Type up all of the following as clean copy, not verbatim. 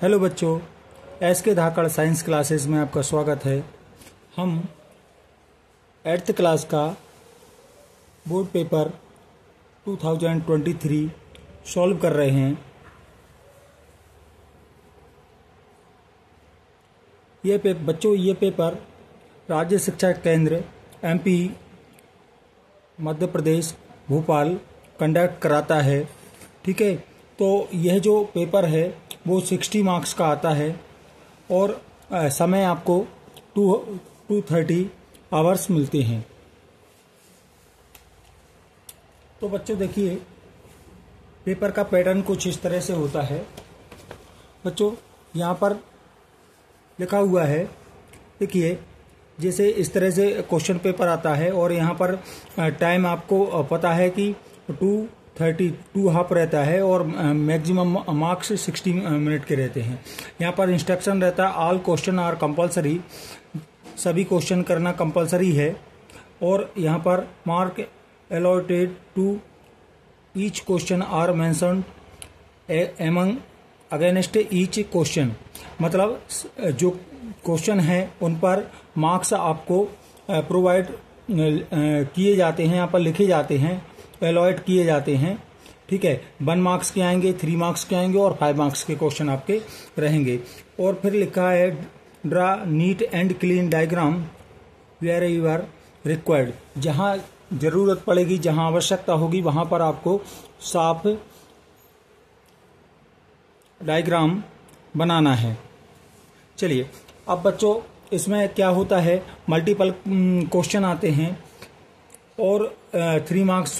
Hello बच्चों, S के धाकड़ science classes में आपका स्वागत है। हम 8th क्लास का बोर्ड पेपर 2023 सॉल्व कर रहे हैं। ये पेपर राज्य शिक्षा केंद्र MP मध्य प्रदेश भोपाल कंडक्ट कराता है। ठीक है, तो यह जो पेपर है वो 60 मार्क्स का आता है और समय आपको 230 आवर्स मिलते हैं। तो बच्चों देखिए, पेपर का पैटर्न कुछ इस तरह से होता है। बच्चों यहाँ पर लिखा हुआ है, देखिए जैसे इस तरह से क्वेश्चन पेपर आता है और यहाँ पर टाइम आपको पता है कि 2 हाफ रहता है और मैक्सिमम मार्क्स 60 मिनट के रहते हैं। यहाँ पर इंस्ट्रक्शन रहता है, ऑल क्वेश्चन आर कंपलसरी, सभी क्वेश्चन करना कंपलसरी है। और यहाँ पर mark allotted to each question are mentioned among against each question, मतलब जो क्वेश्चन है उन पर मार्क्स आपको प्रोवाइड किए जाते हैं, यहाँ पर लिखे जाते हैं, अलॉट किए जाते हैं। ठीक है, 1 मार्क्स के आएंगे, 3 मार्क्स के आएंगे और 5 मार्क्स के क्वेश्चन आपके रहेंगे। और फिर लिखा है draw neat and clean diagram where you are required, जहाँ जरूरत पड़ेगी, जहाँ आवश्यकता होगी वहां पर आपको साफ डायग्राम बनाना है। चलिए, अब बच्चों इसमें क्या होता है, मल्टीपल क्वेश्चन आते हैं और 3 marks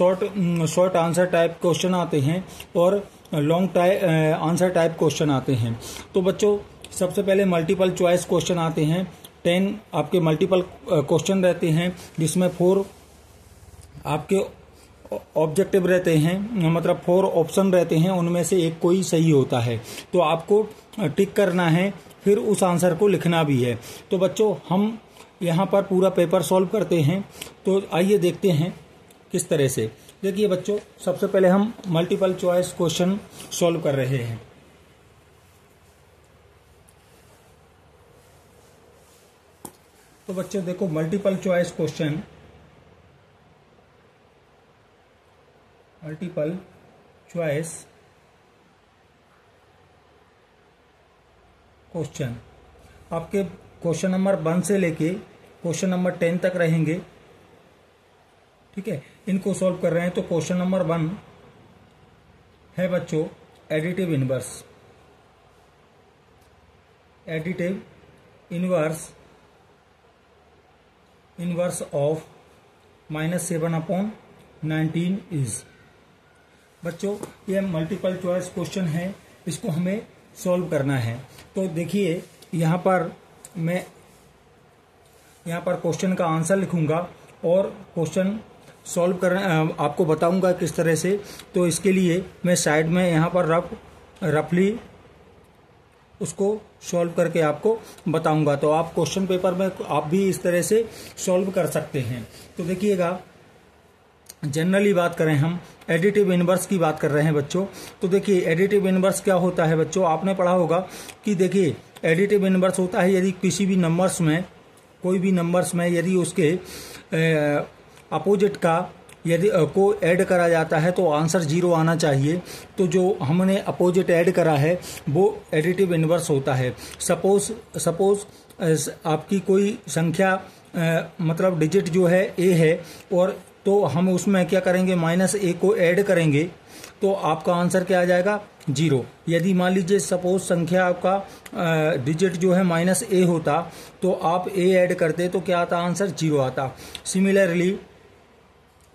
short answer type question आते हैं और लॉन्ग आंसर टाइप क्वेश्चन आते हैं। तो बच्चों सबसे पहले मल्टीपल चॉइस क्वेश्चन आते हैं। 10 आपके मल्टीपल क्वेश्चन रहते हैं जिसमें 4 आपके ऑब्जेक्टिव रहते हैं, मतलब 4 ऑप्शन रहते हैं, उनमें से एक कोई सही होता है। तो आपको टिक करना है, फिर उस आंसर को लिखना भी है। तो बच्चों हम यहाँ पर पूरा पेपर सॉल्व करते हैं। तो आइए देखते हैं किस तरह से। देखिए बच्चों, सबसे पहले हम मल्टीपल चॉइस क्वेश्चन सॉल्व कर रहे हैं। तो बच्चों देखो, मल्टीपल चॉइस क्वेश्चन, आपके क्वेश्चन नंबर 1 से लेके क्वेश्चन नंबर 10 तक रहेंगे। ठीक है, इनको सॉल्व कर रहे हैं। तो क्वेश्चन नंबर 1 है बच्चों एडिटिव इनवर्स ऑफ -7/19 इज। बच्चों ये मल्टीपल चॉइस क्वेश्चन है, इसको हमें सॉल्व करना है। तो देखिए यहाँ पर मैं क्वेश्चन का आंसर लिखूंगा और क्वेश्चन सॉल्व कर आपको बताऊंगा किस तरह से। तो इसके लिए मैं साइड में यहाँ पर रफली उसको सॉल्व करके आपको बताऊंगा। तो आप क्वेश्चन पेपर में आप भी इस तरह से सॉल्व कर सकते हैं। तो देखिएगा, जनरली बात करें, हम एडिटिव इनवर्स की बात कर रहे हैं बच्चों। तो देखिए एडिटिव इनवर्स क्या होता है बच्चों, आपने पढ़ा होगा कि देखिए एडिटिव इनवर्स होता है यदि किसी भी नंबर्स में, कोई भी नंबर्स में यदि उसके अपोजिट का यदि को ऐड करा जाता है तो आंसर 0 आना चाहिए। तो जो हमने अपोजिट ऐड करा है वो एडिटिव इनवर्स होता है। सपोज आपकी कोई संख्या मतलब डिजिट जो है A है, और तो हम उसमें क्या करेंगे, -A को ऐड करेंगे तो आपका आंसर क्या आ जाएगा, 0। यदि मान लीजिए सपोज संख्या आपका डिजिट जो है -A होता तो आप A ऐड करते तो क्या आता, आंसर 0 आता। सिमिलरली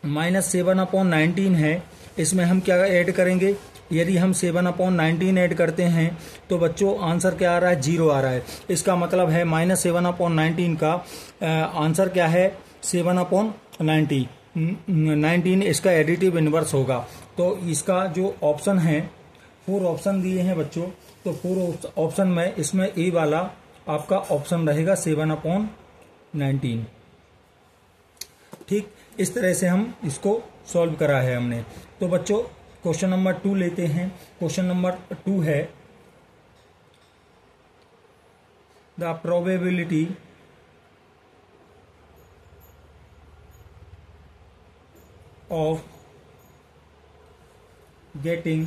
-7/19 है, इसमें हम क्या ऐड करेंगे, यदि हम 7/19 ऐड करते हैं तो बच्चों आंसर क्या आ रहा है, 0 आ रहा है। इसका मतलब है -7/19 का आंसर क्या है, 7/19 इसका एडिटिव इनवर्स होगा। तो इसका जो ऑप्शन है, 4 ऑप्शन दिए हैं बच्चों, तो 4 ऑप्शन में इसमें ए वाला आपका ऑप्शन रहेगा 7/19। ठीक, इस तरह से हम इसको सॉल्व करा है हमने। तो बच्चों क्वेश्चन नंबर 2 लेते हैं। क्वेश्चन नंबर 2 है द प्रोबेबिलिटी ऑफ गेटिंग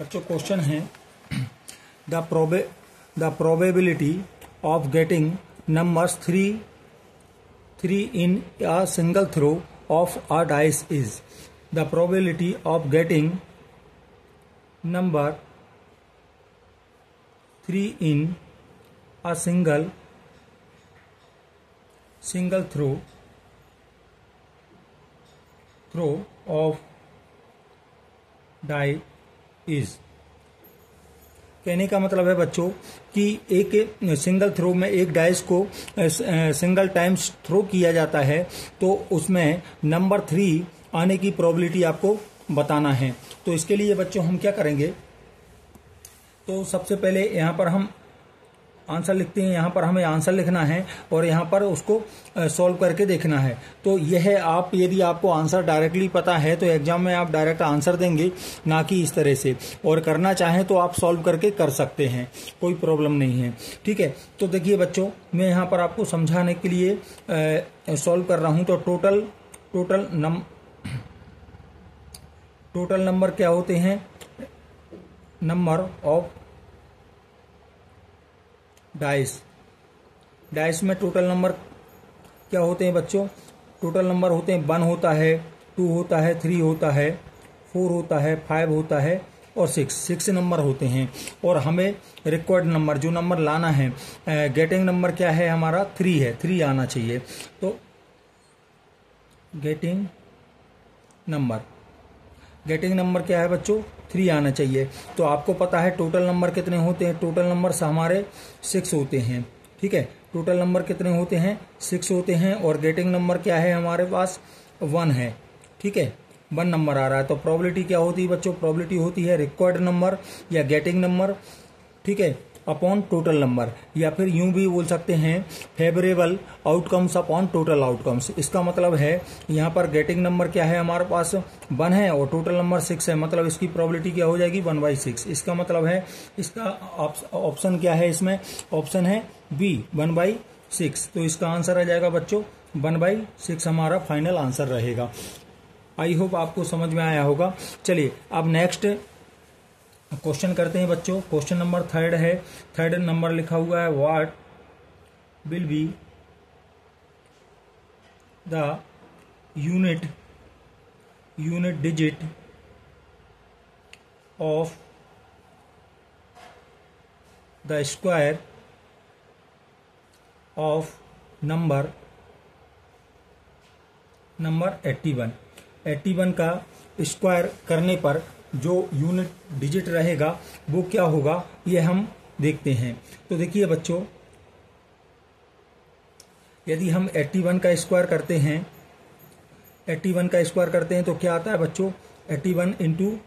बच्चों क्वेश्चन है the probability of getting numbers three in a single throw of a dice is the probability of getting number 3 in a single throw of die is। कहने का मतलब है बच्चों कि एक single throw में एक डाइस को सिंगल टाइम्स थ्रो किया जाता है तो उसमें नंबर 3 आने की प्रोबेबिलिटी आपको बताना है। तो इसके लिए बच्चों हम क्या करेंगे, तो सबसे पहले यहाँ पर हम आंसर लिखते हैं। यहाँ पर हमें आंसर लिखना है और यहाँ पर उसको सॉल्व करके देखना है। तो यह आप यदि आपको आंसर डायरेक्टली पता है तो एग्जाम में आप डायरेक्ट आंसर देंगे, ना कि इस तरह से। और करना चाहें तो आप सॉल्व करके कर सकते हैं, कोई प्रॉब्लम नहीं है। ठीक है, तो देखिए बच्चों मैं यहाँ पर आपको समझाने के लिए सॉल्व कर रहा हूँ। तो टोटल नंबर क्या होते हैं, नंबर ऑफ डाइस में टोटल नंबर क्या होते हैं बच्चों, टोटल नंबर होते हैं 1 होता है, 2 होता है, 3 होता है, 4 होता है, 5 होता है और 6 नंबर होते हैं। और हमें रिक्वायर्ड नंबर जो नंबर लाना है, गेटिंग नंबर क्या है हमारा 3 है, 3 आना चाहिए। तो गेटिंग नंबर क्या है बच्चों 3 आना चाहिए। तो आपको पता है टोटल नंबर कितने होते हैं, टोटल नंबर हमारे 6 होते हैं। ठीक है, टोटल नंबर कितने होते हैं 6 होते हैं। और गेटिंग नंबर क्या है हमारे पास 1 है। ठीक है, 1 नंबर आ रहा है। तो प्रोबेबिलिटी क्या होती है बच्चों, प्रोबेबिलिटी होती है रिक्वायर्ड नंबर या गेटिंग नंबर, ठीक है, अपॉन टोटल नंबर। या फिर यूं भी बोल सकते हैं favourable outcomes upon total outcomes. इसका मतलब है यहाँ पर गेटिंग नंबर क्या है हमारे पास 1 है और टोटल नंबर 6 है, मतलब इसकी प्रोबेबिलिटी क्या हो जाएगी 1/6। इसका मतलब है इसका ऑप्शन क्या है, इसमें ऑप्शन है बी 1/6। तो इसका आंसर आ जाएगा बच्चों 1/6 हमारा फाइनल आंसर रहेगा। आई होप आपको समझ में आया होगा। चलिए अब नेक्स्ट क्वेश्चन करते हैं बच्चों। क्वेश्चन नंबर 3 है, 3 नंबर लिखा हुआ है what will be the unit digit of the square of number 81 का स्क्वायर करने पर जो यूनिट डिजिट रहेगा वो क्या होगा, ये हम देखते हैं। तो देखिए बच्चों यदि हम 81 का स्क्वायर करते हैं, 81 का स्क्वायर करते हैं तो क्या आता है बच्चों 81 इंटू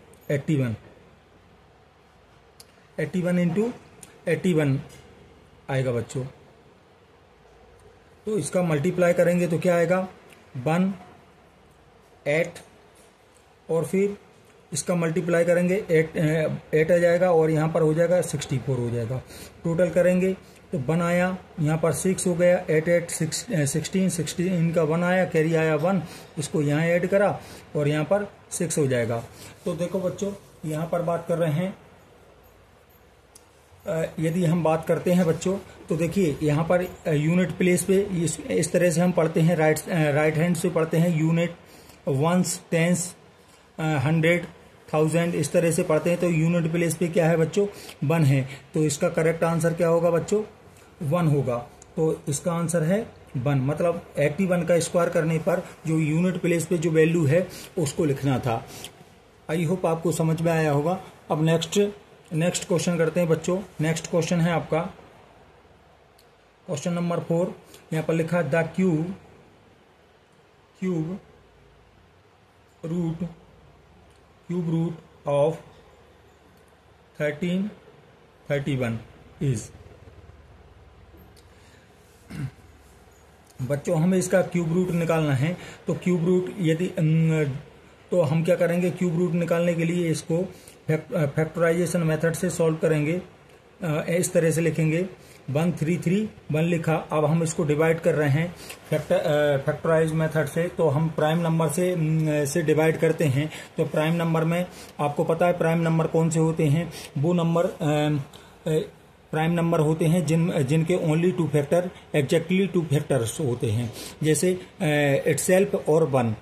81 आएगा बच्चों। तो इसका मल्टीप्लाई करेंगे तो क्या आएगा 1 8 और फिर इसका मल्टीप्लाई करेंगे 8 आ जाएगा और यहाँ पर हो जाएगा 64 हो जाएगा। टोटल करेंगे तो 1 आया, यहाँ पर 6 हो गया, 8 8 16 का 1 आया, कैरी आया 1, इसको यहाँ ऐड करा और यहाँ पर 6 हो जाएगा। तो देखो बच्चों यहाँ पर बात कर रहे हैं, यदि हम बात करते हैं बच्चों तो देखिए यहाँ पर यूनिट प्लेस पे इस तरह से हम पढ़ते हैं, राइट हैंड से पढ़ते हैं, यूनिट, वंस, टेंस, 100, 1000 इस तरह से पढ़ते हैं। तो यूनिट प्लेस पे क्या है बच्चों 1 है। तो इसका करेक्ट आंसर क्या होगा बच्चों 1 होगा। तो इसका आंसर है 1, मतलब 81 का स्क्वायर करने पर जो यूनिट प्लेस पे जो वैल्यू है उसको लिखना था। आई होप आपको समझ में आया होगा। अब नेक्स्ट क्वेश्चन करते हैं बच्चों। नेक्स्ट क्वेश्चन है आपका क्वेश्चन नंबर 4। यहाँ पर लिखा the cube root of 1331 is. बच्चों हमें इसका क्यूब रूट निकालना है। तो क्यूब रूट यदि तो हम क्या करेंगे, क्यूब रूट निकालने के लिए इसको फैक्टराइजेशन मेथड से सॉल्व करेंगे। इस तरह से लिखेंगे 1331 लिखा। अब हम इसको डिवाइड कर रहे हैं फैक्टराइज मेथड से, तो हम प्राइम नंबर से डिवाइड करते हैं। तो प्राइम नंबर में आपको पता है प्राइम नंबर कौन से होते हैं, वो नंबर प्राइम नंबर होते हैं जिनके only two factor exactly two factors होते हैं। जैसे इटसेल्फ और वन,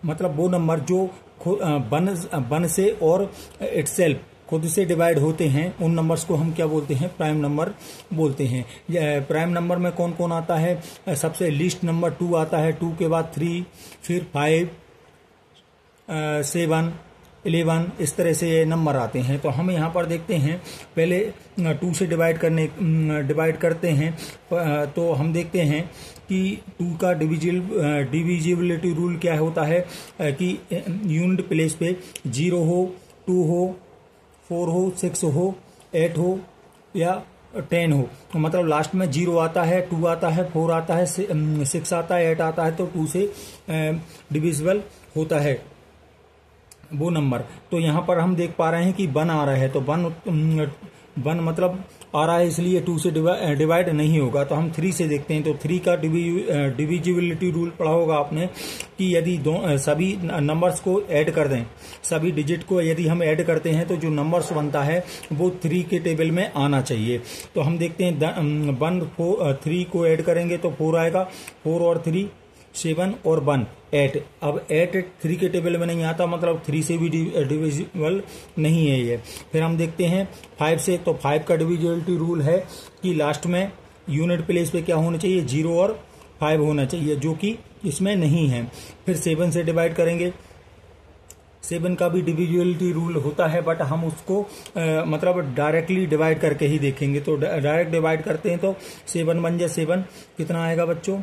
मतलब वो नंबर जो वन से और इटसेल्फ खुद से डिवाइड होते हैं, उन नंबर्स को हम क्या बोलते हैं, प्राइम नंबर बोलते हैं। प्राइम नंबर में कौन कौन आता है, सबसे लीस्ट नंबर 2 आता है, 2 के बाद 3, फिर 5, 7, 11, इस तरह से ये नंबर आते हैं। तो हम यहाँ पर देखते हैं, पहले 2 से डिवाइड करते हैं। तो हम देखते हैं कि 2 का डिविजिबिलिटी रूल क्या होता है कि यूनिट प्लेस पे 0 हो, 2 हो, 4 हो, 6 हो, 8 हो या 10 हो, तो मतलब लास्ट में 0 आता है, 2 आता है, 4 आता है, 6 आता है, 8 आता है, तो 2 से डिविजिबल होता है वो नंबर। तो यहाँ पर हम देख पा रहे हैं कि 1 आ रहा है, तो 1 मतलब आ रहा है, इसलिए 2 से डिवाइड नहीं होगा। तो हम 3 से देखते हैं। तो 3 का डिविजिबिलिटी रूल पढ़ा होगा आपने कि यदि सभी नंबर्स को ऐड कर दें, सभी डिजिट को यदि हम ऐड करते हैं तो जो नंबर्स बनता है वो 3 के टेबल में आना चाहिए। तो हम देखते हैं 3 को ऐड करेंगे तो 4 आएगा, 4 और 3 7 और 1 8। अब 8 3 के टेबल में नहीं आता, मतलब 3 से भी डिविजिबल नहीं है ये। फिर हम देखते हैं 5 से, तो 5 का डिविजिबिलिटी रूल है कि लास्ट में यूनिट प्लेस पे क्या होना चाहिए, 0 और 5 होना चाहिए, जो कि इसमें नहीं है। फिर 7 से डिवाइड करेंगे, 7 का भी डिविजिबिलिटी रूल होता है, बट हम उसको मतलब डायरेक्टली डिवाइड करके ही देखेंगे। तो डायरेक्ट डिवाइड करते हैं तो 7 बन जाए, 7 कितना आएगा बच्चों,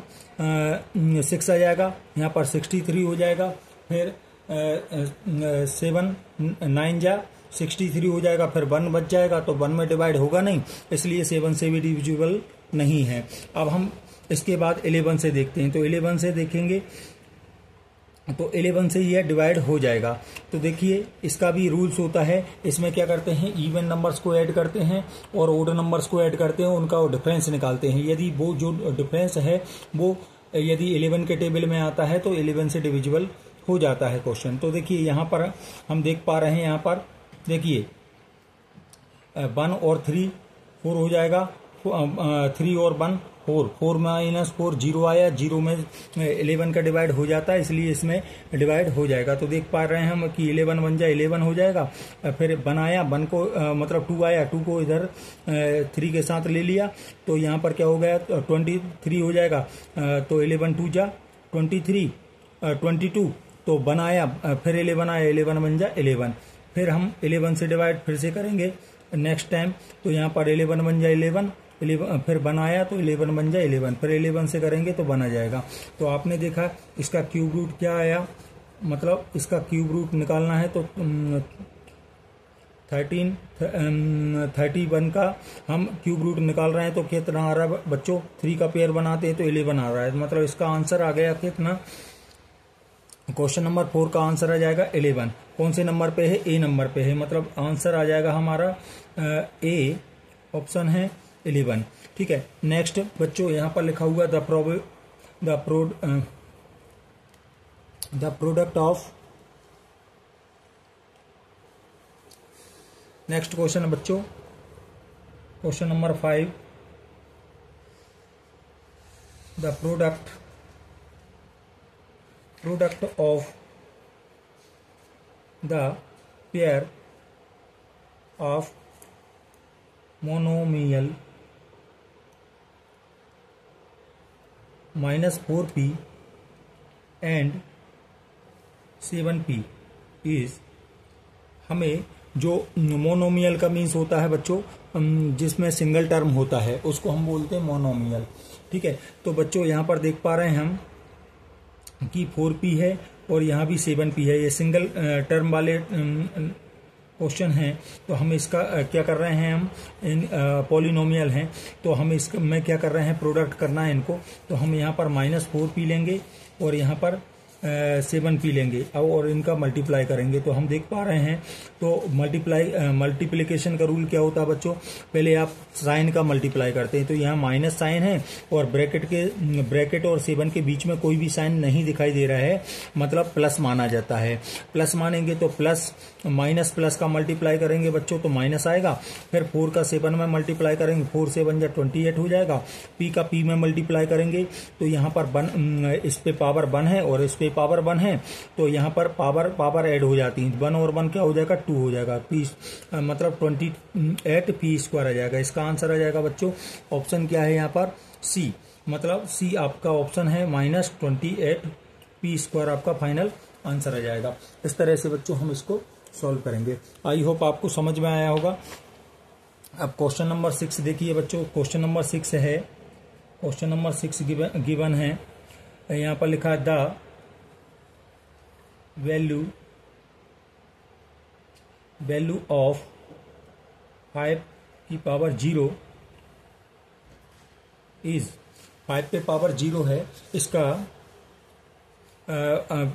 6 आ जाएगा, यहाँ पर 63 हो जाएगा। फिर 7 9 जा 63 हो जाएगा, फिर 1 बच जाएगा, तो 1 में डिवाइड होगा नहीं, इसलिए 7 से भी डिविजिबल नहीं है। अब हम इसके बाद 11 से देखते हैं। तो 11 से देखेंगे तो 11 से यह डिवाइड हो जाएगा। तो देखिए इसका भी रूल्स होता है, इसमें क्या करते हैं, इवन नंबर्स को ऐड करते हैं और ओड नंबर्स को ऐड करते हैं, उनका डिफरेंस निकालते हैं। यदि वो जो डिफरेंस है वो यदि 11 के टेबल में आता है तो 11 से डिविजिबल हो जाता है क्वेश्चन। तो देखिए यहाँ पर हम देख पा रहे हैं, यहाँ पर देखिए 1 और 3 4 हो जाएगा, 3 और 1 4, 4 माइनस 4 0 आया, 0 में 11 का डिवाइड हो जाता है, इसलिए इसमें डिवाइड हो जाएगा। तो देख पा रहे हैं हम कि 11 बन जाए, 11 हो जाएगा। फिर 1 आया, 1 को मतलब 2 आया, 2 को इधर 3 के साथ ले लिया, तो यहाँ पर क्या हो गया, 23 हो जाएगा। तो 11 2 जा 23, 22, तो 1 आया, फिर 11 आया, 11 बन जाए 11। फिर हम 11 से डिवाइड फिर से करेंगे नेक्स्ट टाइम, तो यहाँ पर 11 बन जाए 11, फिर 1 आया तो 11 बन जाए 11, फिर 11 से करेंगे तो 1 आ जाएगा। तो आपने देखा इसका क्यूब रूट क्या आया, मतलब इसका क्यूब रूट निकालना है तो 31 का हम क्यूब रूट निकाल रहे हैं, तो कितना आ रहा है बच्चों, 3 का पेयर बनाते हैं तो 11 आ रहा है, मतलब इसका आंसर आ गया कितना, क्वेश्चन नंबर 4 का आंसर आ जाएगा 11। कौन से नंबर पे है, ए नंबर पे है, मतलब आंसर आ जाएगा हमारा ए ऑप्शन है 11। ठीक है, नेक्स्ट बच्चों यहाँ पर लिखा हुआ the product of, next question है बच्चों question number 5, the product of the pair of monomial -4p and 7p is, हमें जो मोनोमियल का मीन्स होता है बच्चों जिसमें सिंगल टर्म होता है उसको हम बोलते हैं मोनोमियल। ठीक है, तो बच्चों यहाँ पर देख पा रहे हैं हम कि 4p है और यहाँ भी 7p है, ये सिंगल टर्म वाले क्वेश्चन है। तो हम इसका क्या कर रहे हैं, हम इन पॉलिनोमियल हैं, तो हम इसका में क्या कर रहे हैं, प्रोडक्ट करना है इनको। तो हम यहाँ पर -4p लेंगे और यहाँ पर 7p लेंगे और इनका मल्टीप्लाई करेंगे तो हम देख पा रहे हैं। तो मल्टीप्लिकेशन का रूल क्या होता है बच्चों, पहले आप साइन का मल्टीप्लाई करते हैं, तो यहाँ माइनस साइन है और ब्रैकेट और 7 के बीच में कोई भी साइन नहीं दिखाई दे रहा है, मतलब प्लस माना जाता है। प्लस मानेंगे तो प्लस माइनस प्लस का मल्टीप्लाई करेंगे बच्चों तो माइनस आएगा, फिर 4 का 7 में मल्टीप्लाई करेंगे, 4 से 1 जा 28 हो जाएगा। पी का पी में मल्टीप्लाई करेंगे तो यहाँ पर इस पे पावर 1 है और इस पे पावर 1 है, तो यहाँ पर पावर ऐड हो जाती है, 1 और 1 क्या हो जाएगा 2 हो जाएगा, पी मतलब 28 पी स्क्वायर आ जाएगा। इसका आंसर आ जाएगा बच्चों ऑप्शन क्या है यहाँ पर सी, मतलब सी आपका ऑप्शन है -28 पी स्क्वायर आपका फाइनल आंसर आ जाएगा। इस तरह से बच्चों हम इसको सॉल्व करेंगे। आई होप आपको समझ में आया होगा। अब क्वेश्चन नंबर 6 देखिए बच्चों, क्वेश्चन नंबर 6 है, क्वेश्चन नंबर 6 गिवन है, यहाँ पर लिखा है द वैल्यू ऑफ 5 की पावर 0 इज 5 पे पावर 0 है, इसका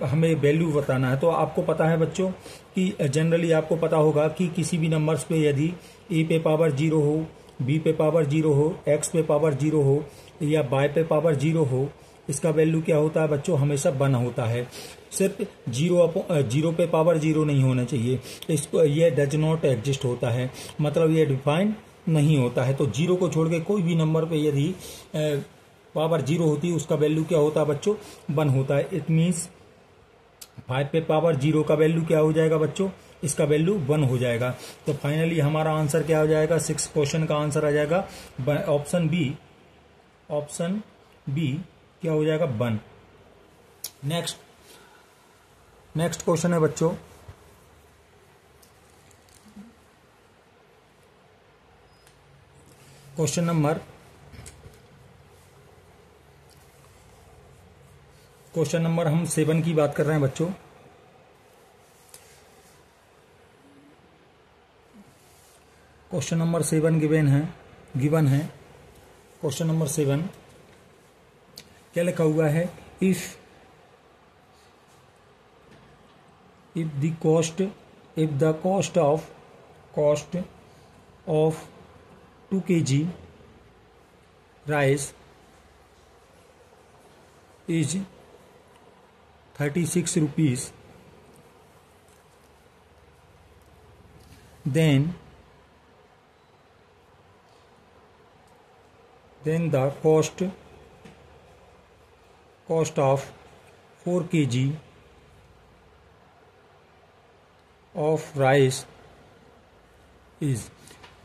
हमें वैल्यू बताना है। तो आपको पता है बच्चों कि जनरली आपको पता होगा कि किसी भी नंबर्स पे यदि ए पे पावर 0 हो, बी पे पावर 0 हो, एक्स पे पावर 0 हो या वाई पे पावर 0 हो, इसका वैल्यू क्या होता है बच्चों, हमेशा 1 होता है। सिर्फ 0 पे पावर 0 नहीं होना चाहिए, इसको ये डज नॉट एग्जिस्ट होता है, मतलब ये डिफाइन नहीं होता है। तो 0 को छोड़ के कोई भी नंबर पे यदि पावर 0 होती है उसका वैल्यू क्या होता है बच्चों 1 होता है। इट मीन्स 5 पे पावर 0 का वैल्यू क्या हो जाएगा बच्चों, इसका वैल्यू 1 हो जाएगा। तो फाइनली हमारा आंसर क्या हो जाएगा, 6 क्वेश्चन का आंसर आ जाएगा ऑप्शन बी क्या हो जाएगा 1। नेक्स्ट क्वेश्चन है बच्चों, क्वेश्चन नंबर हम 7 की बात कर रहे हैं बच्चों। क्वेश्चन नंबर 7 गिवन है। क्वेश्चन नंबर 7 क्या लिखा हुआ है, if the cost of 2 kg rice is 36 rupees, then the cost of 4 kg of rice is,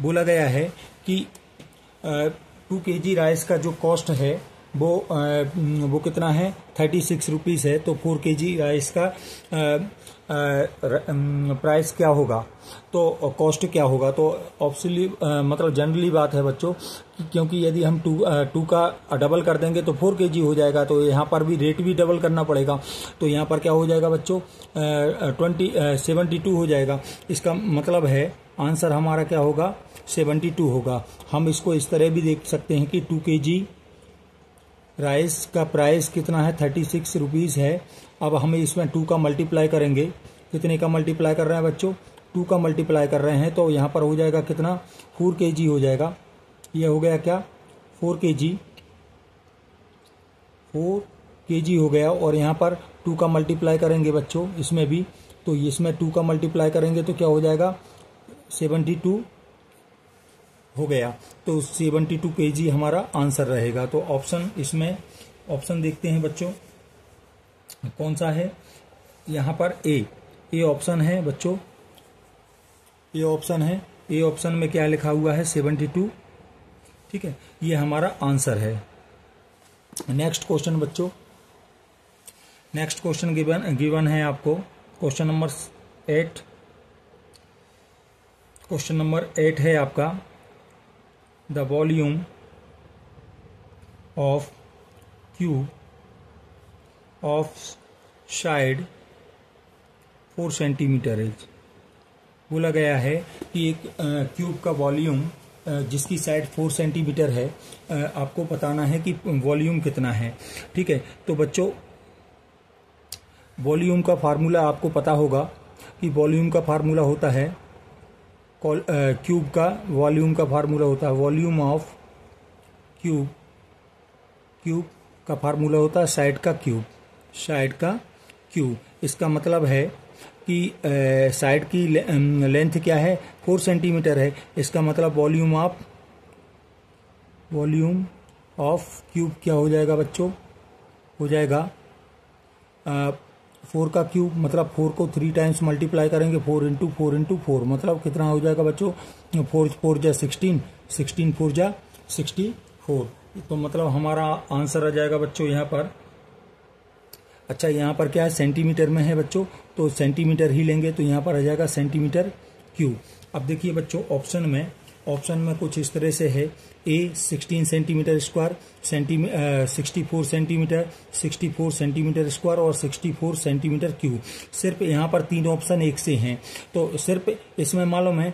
बोला गया है कि 2 kg राइस का जो कॉस्ट है वो कितना है 36 रुपीज़ है। तो 4 kg राइस का प्राइस क्या होगा, तो कॉस्ट क्या होगा। तो ऑब्वियसली मतलब जनरली बात है बच्चों क्योंकि यदि हम 2 का डबल कर देंगे तो 4 kg हो जाएगा, तो यहाँ पर भी रेट भी डबल करना पड़ेगा। तो यहाँ पर क्या हो जाएगा बच्चों 72 हो जाएगा। इसका मतलब है आंसर हमारा क्या होगा 72 होगा। हम इसको इस तरह भी देख सकते हैं कि 2 kg राइस का प्राइस कितना है 36 रुपीज़ है। अब हमें इसमें 2 का मल्टीप्लाई करेंगे, कितने का मल्टीप्लाई कर रहे हैं बच्चों 2 का मल्टीप्लाई कर रहे हैं, तो यहाँ पर हो जाएगा कितना 4 kg हो जाएगा। ये हो गया क्या 4 kg हो गया। और यहाँ पर 2 का मल्टीप्लाई करेंगे बच्चों इसमें भी, तो इसमें 2 का मल्टीप्लाई करेंगे तो क्या हो जाएगा 72 हो गया। तो 72 kg हमारा आंसर रहेगा। तो इसमें ऑप्शन देखते हैं बच्चों कौन सा है। यहाँ पर ए ऑप्शन है बच्चों, ए ऑप्शन में क्या लिखा हुआ है 72, ठीक है, ये हमारा आंसर है। नेक्स्ट क्वेश्चन बच्चों, नेक्स्ट क्वेश्चन गिवन है आपको क्वेश्चन नंबर 8। क्वेश्चन नंबर 8 है आपका the volume of cube of side 4 centimetre is. बोला गया है कि एक क्यूब का वॉल्यूम जिसकी साइड 4 सेंटीमीटर है, आपको बताना है कि वॉल्यूम कितना है। ठीक है, तो बच्चों वॉल्यूम का फार्मूला आपको पता होगा कि वॉल्यूम का फार्मूला होता है क्यूब का वॉल्यूम का फार्मूला होता है वॉल्यूम ऑफ क्यूब का फार्मूला होता है साइड का क्यूब। इसका मतलब है कि साइड की लेंथ क्या है 4 सेंटीमीटर है। इसका मतलब वॉल्यूम ऑफ क्यूब क्या हो जाएगा बच्चों, हो जाएगा 4 का क्यूब, मतलब 4 को 3 टाइम्स मल्टीप्लाई करेंगे 4 इंटू 4 मतलब कितना हो जाएगा बच्चों 4 जा 16 4 जा 64। तो मतलब हमारा आंसर आ जाएगा बच्चों यहाँ पर। अच्छा यहाँ पर क्या है सेंटीमीटर में है बच्चों, तो सेंटीमीटर ही लेंगे, तो यहाँ पर आ जाएगा सेंटीमीटर क्यूब। अब देखिए बच्चों ऑप्शन में कुछ इस तरह से है ए 16 सेंटीमीटर स्क्वायर 64 सेंटीमीटर स्क्वायर और 64 सेंटीमीटर क्यूब। सिर्फ यहाँ पर 3 ऑप्शन एक से हैं, तो सिर्फ इसमें मालूम है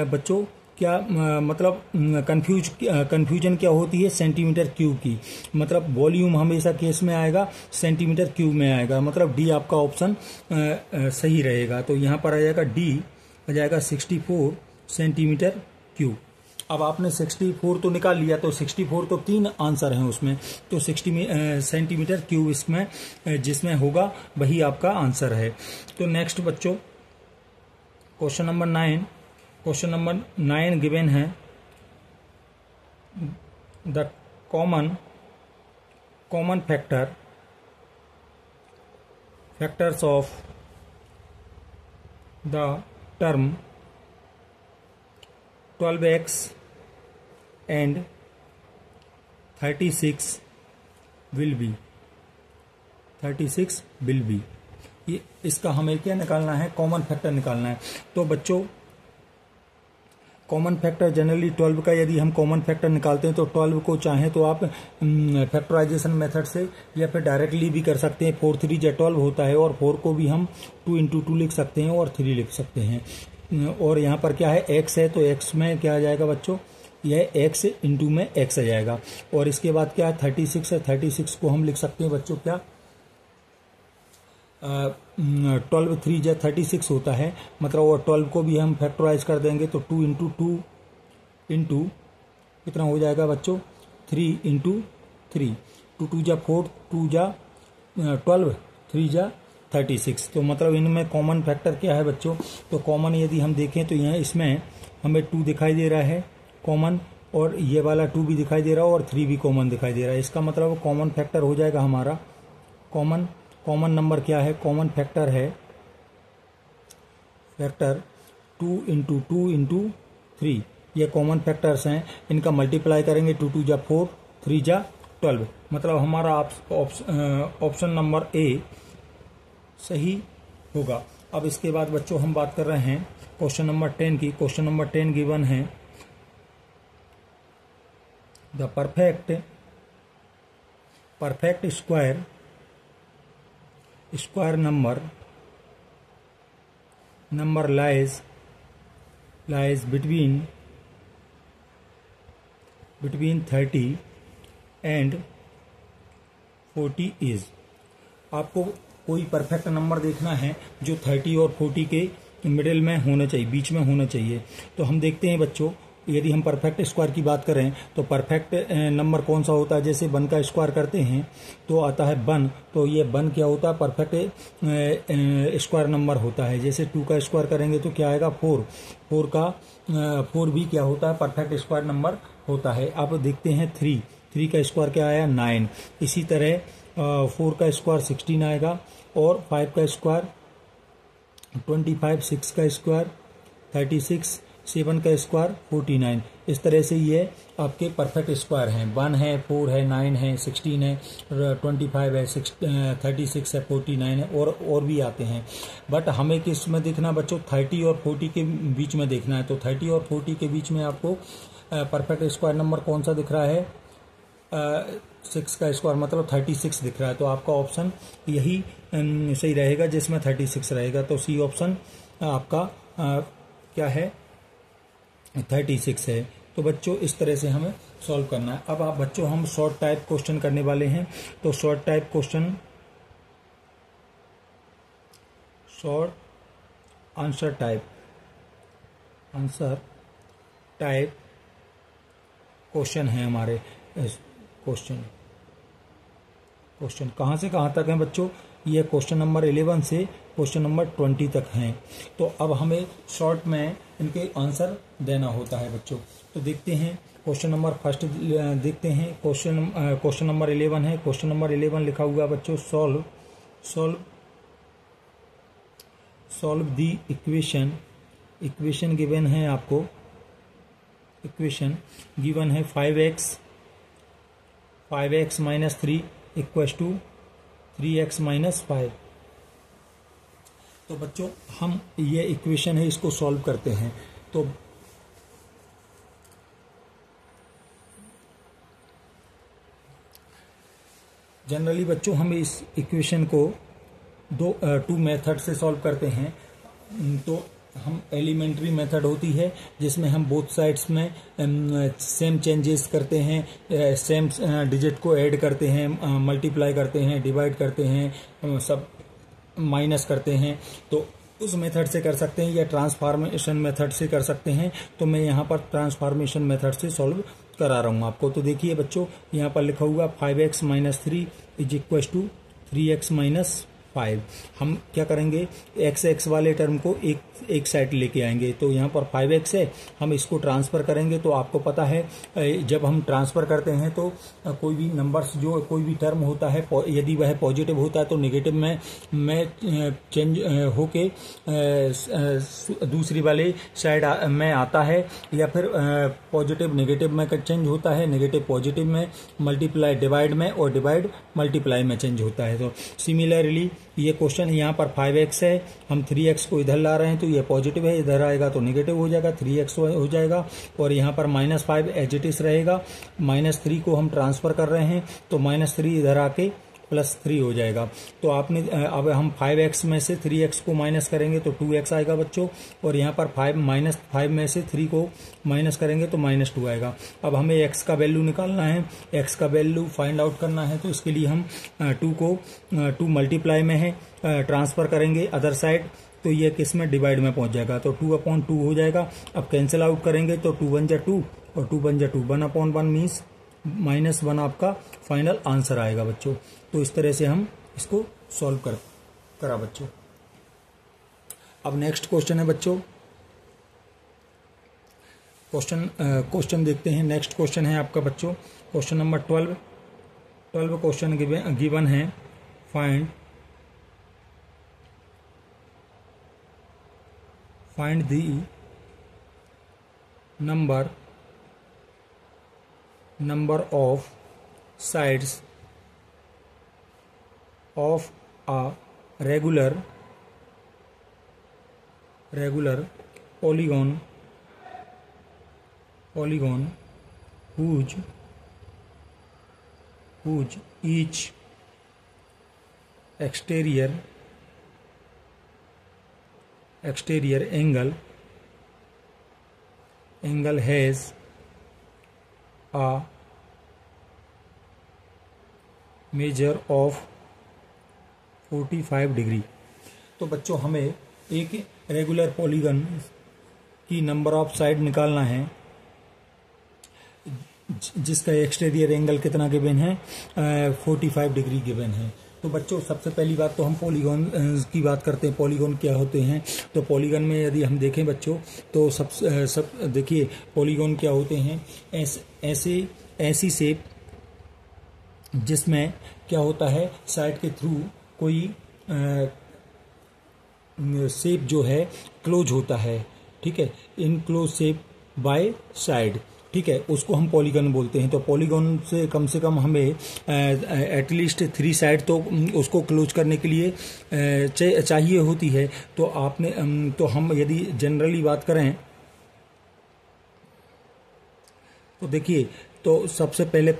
बच्चों क्या मतलब कंफ्यूजन क्या होती है सेंटीमीटर क्यूब की, मतलब वॉल्यूम हमेशा केस में आएगा सेंटीमीटर क्यूब में आएगा, मतलब डी आपका ऑप्शन सही रहेगा। तो यहाँ पर आ जाएगा डी आ जाएगा 64 सेंटीमीटर क्यूब। अब आपने 64 तो निकाल लिया, तो 64 तो 3 आंसर हैं उसमें, तो 60 सेंटीमीटर क्यूब इसमें जिसमें होगा वही आपका आंसर है। तो नेक्स्ट बच्चों क्वेश्चन नंबर 9 गिवन है the common factors of the term 12x and 36 will be ये इसका हमें क्या निकालना है, कॉमन फैक्टर निकालना है। तो बच्चों कॉमन फैक्टर जनरली 12 का यदि हम कॉमन फैक्टर निकालते हैं तो 12 को चाहें तो आप फैक्टराइजेशन मेथड से या फिर डायरेक्टली भी कर सकते हैं। 4 3 जा 12 होता है, और 4 को भी हम 2 इंटू 2 लिख सकते हैं और 3 लिख सकते हैं। और यहाँ पर क्या है x है, तो x में क्या आ जाएगा बच्चों, यह x इंटू में x आ जाएगा। और इसके बाद क्या है 36 है, 36 को हम लिख सकते हैं बच्चों क्या 12 3 जा 36 होता है, मतलब और 12 को भी हम फैक्टराइज कर देंगे तो 2 इंटू कितना हो जाएगा बच्चों 3 इंटू 3 2 जा 4 2 जा 12 3 जा 36। तो मतलब इनमें कॉमन फैक्टर क्या है बच्चों, तो कॉमन यदि हम देखें तो यहाँ इसमें हमें 2 दिखाई दे रहा है कॉमन, और ये वाला 2 भी दिखाई दे रहा है और 3 भी कॉमन दिखाई दे रहा है। इसका मतलब कॉमन फैक्टर हो जाएगा हमारा कॉमन नंबर क्या है, कॉमन फैक्टर है फैक्टर 2 इंटू 3। ये कॉमन फैक्टर्स हैं, इनका मल्टीप्लाई करेंगे 2 2 जा 4 3 जा 12, मतलब हमारा ऑप्शन नंबर ए सही होगा। अब इसके बाद बच्चों हम बात कर रहे हैं क्वेश्चन नंबर 10 की। क्वेश्चन नंबर 10 गिवन है the perfect square number lies between 30 and 40 is. आपको कोई परफेक्ट नंबर देखना है जो 30 और 40 के मिडिल में होना चाहिए, बीच में होना चाहिए। तो हम देखते हैं बच्चों, यदि हम परफेक्ट स्क्वायर की बात करें तो परफेक्ट नंबर कौन सा होता है, जैसे 1 का स्क्वायर करते हैं तो आता है 1, तो ये 1 क्या होता है परफेक्ट स्क्वायर नंबर होता है। जैसे 2 का स्क्वायर करेंगे तो क्या आएगा 4 भी क्या होता है परफेक्ट स्क्वायर नंबर होता है। अब देखते हैं 3 का स्क्वायर क्या आया 9, इसी तरह 4 का स्क्वायर 16 आएगा, और 5 का स्क्वायर 25, 6 का स्क्वायर 36, 7 का स्क्वायर 49। इस तरह से ये आपके परफेक्ट स्क्वायर हैं। 1 है, 4 है, 9 है, 16 है, 25 है, 36 है, 49 है, और भी आते हैं। बट हमें किस में देखना बच्चों, 30 और 40 के बीच में देखना है। तो 30 और 40 के बीच में आपको परफेक्ट स्क्वायर नंबर कौन सा दिख रहा है, 6 का स्क्वायर मतलब 36 दिख रहा है। तो आपका ऑप्शन यही सही रहेगा जिसमें 36 रहेगा। तो सी ऑप्शन आपका क्या है 36 है। तो बच्चों इस तरह से हमें सॉल्व करना है। अब आप बच्चों हम शॉर्ट टाइप क्वेश्चन करने वाले हैं। तो short type question short answer type question है हमारे। क्वेश्चन कहाँ से कहाँ तक हैं बच्चों? ये क्वेश्चन नंबर 11 से क्वेश्चन नंबर 20 तक हैं। तो अब हमें शॉर्ट में इनके आंसर देना होता है बच्चों। तो देखते हैं क्वेश्चन नंबर फर्स्ट देखते हैं। क्वेश्चन नंबर 11 है। क्वेश्चन नंबर 11 लिखा हुआ बच्चों, सॉल्व दी इक्वेशन गिवन है आपको। इक्वेशन गिवन है 5x minus 3 equals to 3x minus 5। तो बच्चों हम ये इक्वेशन है, इसको सॉल्व करते हैं। तो जनरली बच्चों हम इस इक्वेशन को टू मेथड से सॉल्व करते हैं। तो हम एलिमेंट्री मेथड होती है जिसमें हम बोथ साइड्स में सेम चेंजेस करते हैं, सेम डिजिट को ऐड करते हैं, मल्टीप्लाई करते हैं, डिवाइड करते हैं, सब माइनस करते हैं। तो उस मेथड से कर सकते हैं या ट्रांसफॉर्मेशन मेथड से कर सकते हैं। तो मैं यहाँ पर ट्रांसफॉर्मेशन मेथड से सॉल्व करा रहा हूँ आपको। तो देखिए बच्चों, यहाँ पर लिखा हुआ 5x minus 3 is equal to 3x minus 5। हम क्या करेंगे, x वाले टर्म को एक साइड लेके आएंगे। तो यहाँ पर 5x है, हम इसको ट्रांसफर करेंगे। तो आपको पता है जब हम ट्रांसफर करते हैं तो कोई भी नंबर्स जो कोई भी टर्म होता है, यदि वह पॉजिटिव होता है तो नेगेटिव में चेंज होके दूसरी वाले साइड में आता है, या फिर पॉजिटिव नेगेटिव में चेंज होता है, नेगेटिव पॉजिटिव में, मल्टीप्लाई डिवाइड में, और डिवाइड मल्टीप्लाई में चेंज होता है। तो सिमिलरली ये क्वेश्चन यहाँ पर 5x है, हम 3x को इधर ला रहे हैं तो ये पॉजिटिव है, इधर आएगा तो नेगेटिव हो जाएगा, 3x हो जाएगा। और यहाँ पर -5 एज इट इज रहेगा। -3 को हम ट्रांसफर कर रहे हैं तो -3 इधर आके +3 हो जाएगा। तो आपने अब हम 5x में से 3x को माइनस करेंगे तो 2x आएगा बच्चों। और यहाँ पर -5 में से 3 को माइनस करेंगे तो -2 आएगा। अब हमें x का वैल्यू निकालना है, x का वैल्यू फाइंड आउट करना है। तो इसके लिए हम 2 मल्टीप्लाई में है, ट्रांसफर करेंगे अदर साइड, तो ये किस में डिवाइड में पहुंच जाएगा। तो 2/2 हो जाएगा। अब कैंसिल आउट करेंगे तो 2 1 जा 2 और 2 1 जा 2, 1/1 मीन्स -1 आपका फाइनल आंसर आएगा बच्चों। तो इस तरह से हम इसको सॉल्व करा बच्चों। अब नेक्स्ट क्वेश्चन है बच्चों, क्वेश्चन देखते हैं। नेक्स्ट क्वेश्चन है आपका बच्चों क्वेश्चन नंबर 12 क्वेश्चन गिवन है। Find the number of sides of a regular polygon whose each exterior angle has a measure of 45 degree. तो बच्चों हमें एक रेगुलर पॉलीगन की नंबर ऑफ साइड निकालना है जिसका एक्सटीरियर एंगल कितना गिवन है, 45 डिग्री गिवन है। तो बच्चों सबसे पहली बात तो हम पॉलीगॉन की बात करते हैं। पॉलीगॉन क्या होते हैं? तो पॉलीगॉन में यदि हम देखें बच्चों तो सब देखिए पॉलीगॉन क्या होते हैं, ऐसी शेप जिसमें क्या होता है साइड के थ्रू कोई शेप जो है क्लोज होता है, ठीक है, in close shape by side, ठीक है, उसको हम पॉलीगन बोलते हैं। तो पॉलीगन से कम हमें एटलीस्ट 3 साइड तो उसको क्लोज करने के लिए चाहिए होती है। तो हम यदि जनरली बात करें तो देखिए, तो सबसे पहले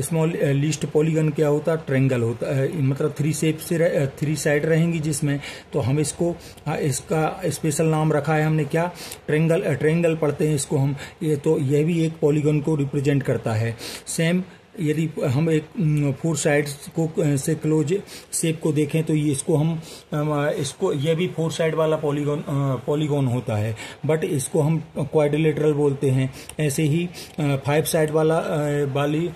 स्मॉल लीस्ट पॉलीगन क्या होता है, ट्रायंगल होता है, मतलब 3 शेप से 3 साइड रहेंगी जिसमें, तो हम इसका स्पेशल नाम रखा है हमने क्या, ट्रायंगल पढ़ते हैं इसको हम। ये तो यह भी एक पॉलीगन को रिप्रेजेंट करता है। सेम यदि हम एक 4 साइड्स को से क्लोज शेप को देखें तो ये इसको इसको ये भी 4 साइड वाला पॉलीगॉन होता है, बट इसको हम क्वाड्रिलेटरल बोलते हैं। ऐसे ही 5 साइड वाली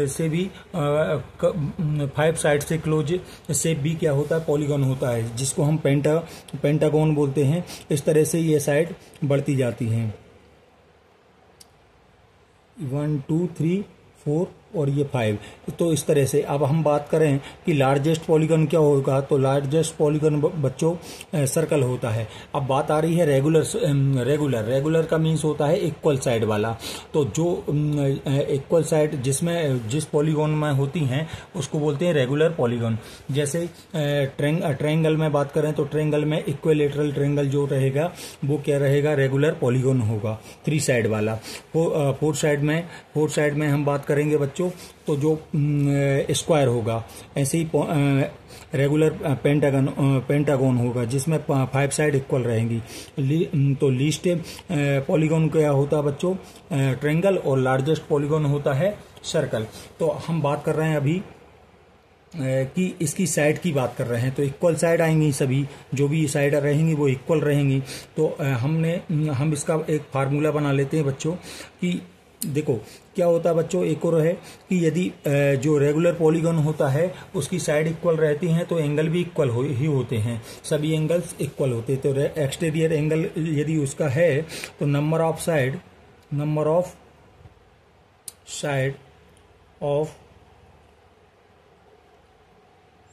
से भी 5 साइड से क्लोज शेप भी क्या होता है, पॉलीगॉन होता है, जिसको हम पेंटागॉन बोलते हैं। इस तरह से ये साइड बढ़ती जाती हैं, 1 2 3 4 और ये 5। तो इस तरह से अब हम बात करें कि लार्जेस्ट पॉलीगन क्या होगा, तो लार्जेस्ट पॉलीगन बच्चों सर्कल होता है। अब बात आ रही है रेगुलर का मीन्स होता है इक्वल साइड वाला। तो जो इक्वल साइड जिस पॉलीगॉन में होती हैं उसको बोलते हैं रेगुलर पॉलीगॉन। जैसे ट्रायंगल में बात करें तो ट्रायंगल में इक्विलेटरल ट्रायंगल जो रहेगा वो क्या रहेगा, रेगुलर पॉलीगॉन होगा, 3 साइड वाला। 4 साइड में हम बात करेंगे बच्चों तो जो स्क्वायर होगा। ऐसे ही रेगुलर पेंटागन होगा जिसमें 5 साइड इक्वल रहेंगी। तो लीस्ट पॉलीगॉन क्या होता है बच्चों, ट्रायंगल, और लार्जेस्ट पॉलीगॉन होता है सर्कल। तो हम बात कर रहे हैं अभी कि इसकी साइड की बात कर रहे हैं, तो इक्वल साइड आएंगी, सभी जो भी साइड रहेंगी वो इक्वल रहेंगी। तो हम इसका एक फार्मूला बना लेते हैं बच्चों कि देखो क्या होता है बच्चों, एक और है कि यदि जो रेगुलर पॉलीगॉन होता है उसकी साइड इक्वल रहती हैं तो एंगल भी इक्वल ही होते हैं, सभी एंगल्स इक्वल होते हैं। तो एक्सटीरियर एंगल यदि उसका है तो number of side of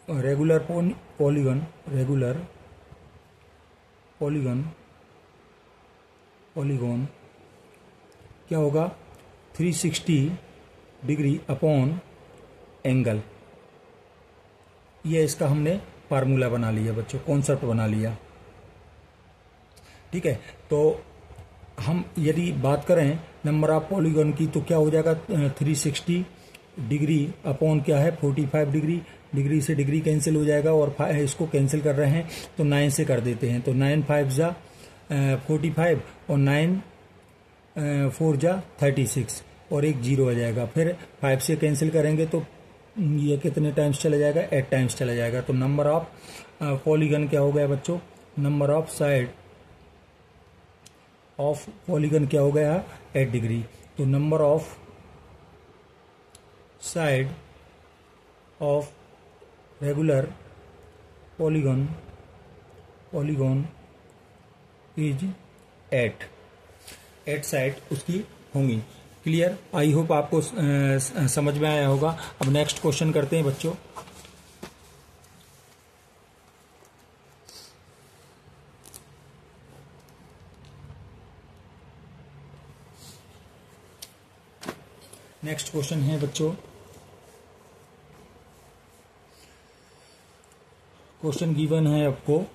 regular polygon क्या होगा, 360 डिग्री अपॉन एंगल। ये इसका हमने फार्मूला बना लिया बच्चों, कॉन्सेप्ट बना लिया, ठीक है। तो हम यदि बात करें नंबर ऑफ पॉलीगॉन की तो क्या हो जाएगा, 360 डिग्री अपॉन क्या है, 45 डिग्री से डिग्री कैंसिल हो जाएगा, और इसको कैंसिल कर रहे हैं तो 9 से कर देते हैं। तो 9 5 जा 45 और 9 4 जा 36 और एक 0 आ जाएगा। फिर 5 से कैंसिल करेंगे तो ये कितने टाइम्स चला जाएगा, 8 टाइम्स चला जाएगा। तो नंबर ऑफ पॉलीगन क्या हो गया बच्चों, number of side of polygon क्या हो गया, 8 डिग्री। तो number of side of regular polygon is 8 side उसकी होंगी। क्लियर, आई होप आपको समझ में आया होगा। अब नेक्स्ट क्वेश्चन करते हैं बच्चों। नेक्स्ट क्वेश्चन है बच्चों, क्वेश्चन गिवन है आपको,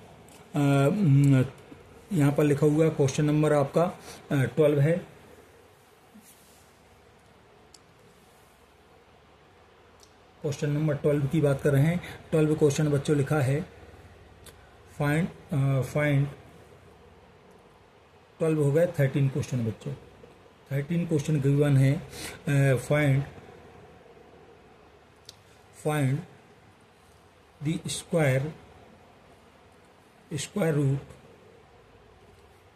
यहां पर लिखा हुआ है क्वेश्चन नंबर आपका 12 है। क्वेश्चन नंबर 12 की बात कर रहे हैं। 12 क्वेश्चन बच्चों लिखा है फाइंड 12 हो गए 13 क्वेश्चन बच्चों। 13 क्वेश्चन गिवन है। Find the square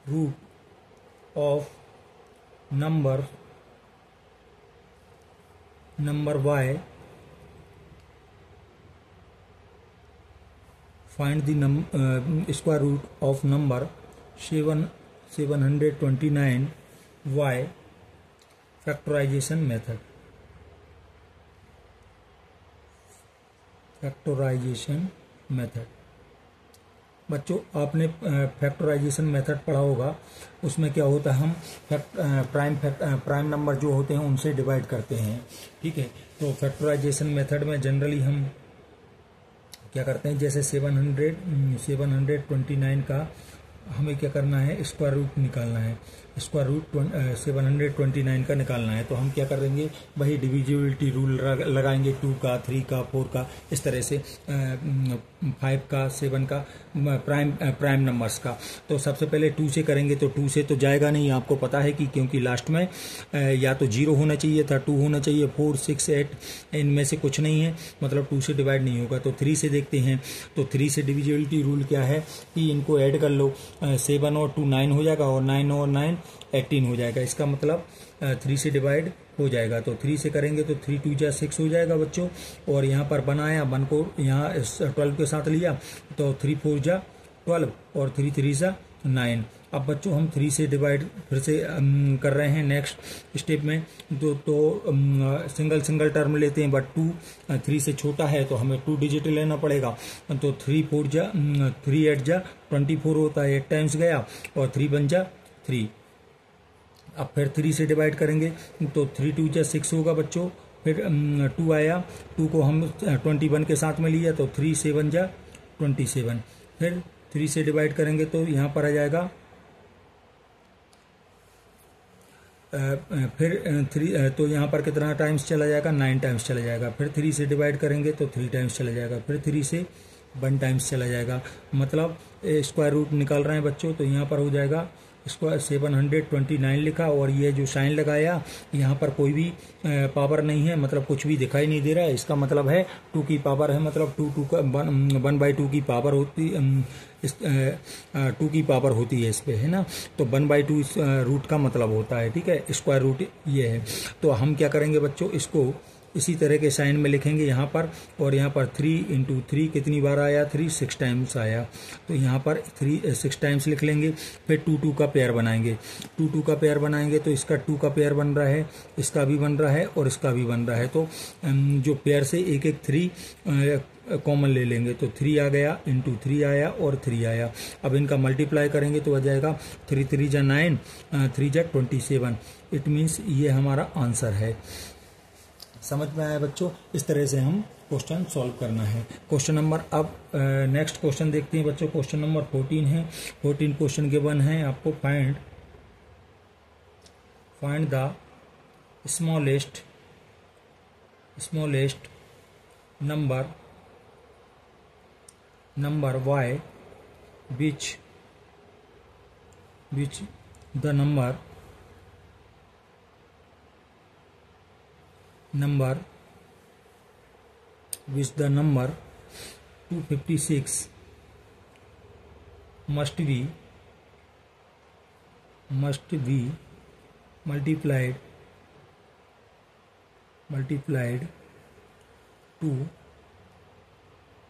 root of number y, find the square root of number 729y, factorization method। बच्चों आपने फैक्टराइजेशन मेथड पढ़ा होगा, उसमें क्या होता है, हम प्राइम नंबर जो होते हैं उनसे डिवाइड करते हैं, ठीक है। तो फैक्टराइजेशन मेथड में जनरली हम क्या करते हैं, जैसे 729 का हमें क्या करना है, स्क्वायर रूट निकालना है। स्क्वायर रूट 729 का निकालना है। तो हम क्या करेंगे, वही डिविजिबिलिटी रूल लगाएंगे, 2 का, 3 का, 4 का, इस तरह से 5 का, 7 का, प्राइम नंबर्स का। तो सबसे पहले 2 से करेंगे, तो 2 से तो जाएगा नहीं, आपको पता है कि क्योंकि लास्ट में या तो 0 होना चाहिए था, 2 होना चाहिए, 4, 6, 8 इनमें से कुछ नहीं है, मतलब 2 से डिवाइड नहीं होगा। तो 3 से देखते हैं। तो 3 से डिविजिबिलिटी रूल क्या है कि इनको ऐड कर लो, 7 और 2 9 हो जाएगा, और 9 और 9 18 हो जाएगा। इसका मतलब 3 से डिवाइड हो जाएगा। तो 3 से करेंगे तो 3 2 जा 6 हो जाएगा बच्चों। और यहाँ पर बनाया, 1 को यहाँ 12 के साथ लिया, तो 3 4 जा 12 और 3 3 जा 9। अब बच्चों हम 3 से डिवाइड फिर से कर रहे हैं नेक्स्ट स्टेप में। तो सिंगल टर्म लेते हैं, बट 2 3 से छोटा है तो हमें 2 डिजिट लेना पड़ेगा। तो 3 4 जा 3 8 जा 24 होता है, 8 टाइम्स गया, और 3 1 जा 3। अब फिर 3 से डिवाइड करेंगे, तो 3 2 जा 6 होगा बच्चों। फिर 2 आया, 2 को हम 21 के साथ में लिया, तो 3 7 जा 27। फिर 3 से डिवाइड करेंगे तो यहाँ पर आ जाएगा, फिर 3, तो यहाँ पर कितना टाइम्स चला जाएगा, 9 टाइम्स चला जाएगा। फिर 3 से डिवाइड करेंगे तो 3 टाइम्स चला जाएगा। फिर 3 से 1 टाइम्स चला जाएगा। मतलब स्क्वायर रूट निकाल रहे हैं बच्चों, तो यहाँ पर हो जाएगा स्क्वायर 729 लिखा, और ये जो साइन लगाया यहाँ पर कोई भी पावर नहीं है, मतलब कुछ भी दिखाई नहीं दे रहा है। इसका मतलब है 2 की पावर है, मतलब 2 का 1/2 की पावर होती, 2 की पावर होती है इस पे, है ना। तो 1/2 इस रूट का मतलब होता है, ठीक है। स्क्वायर रूट ये है। तो हम क्या करेंगे बच्चों, इसको इसी तरह के साइन में लिखेंगे यहाँ पर, और यहाँ पर 3 × 3 कितनी बार आया, 3 6 टाइम्स आया, तो यहाँ पर 3 6 टाइम्स लिख लेंगे। फिर 2 2 का पेयर बनाएंगे, 2 2 का पेयर बनाएंगे, तो इसका 2 का पेयर बन रहा है, इसका भी बन रहा है, और इसका भी बन रहा है। तो जो पेयर से एक एक 3 कॉमन ले लेंगे, तो 3 आ गया, × 3 आया, और 3 आया। अब इनका मल्टीप्लाई करेंगे तो आ जाएगा 3 3 जा 9, 3 जा 27। इट मीन्स ये हमारा आंसर है। समझ में आया बच्चों? इस तरह से हम क्वेश्चन सॉल्व करना है। क्वेश्चन नंबर, अब नेक्स्ट क्वेश्चन देखते हैं बच्चों। क्वेश्चन नंबर 14 है। 14 क्वेश्चन गिवन है आपको, find the smallest number y which the number which the number 256 must be multiplied to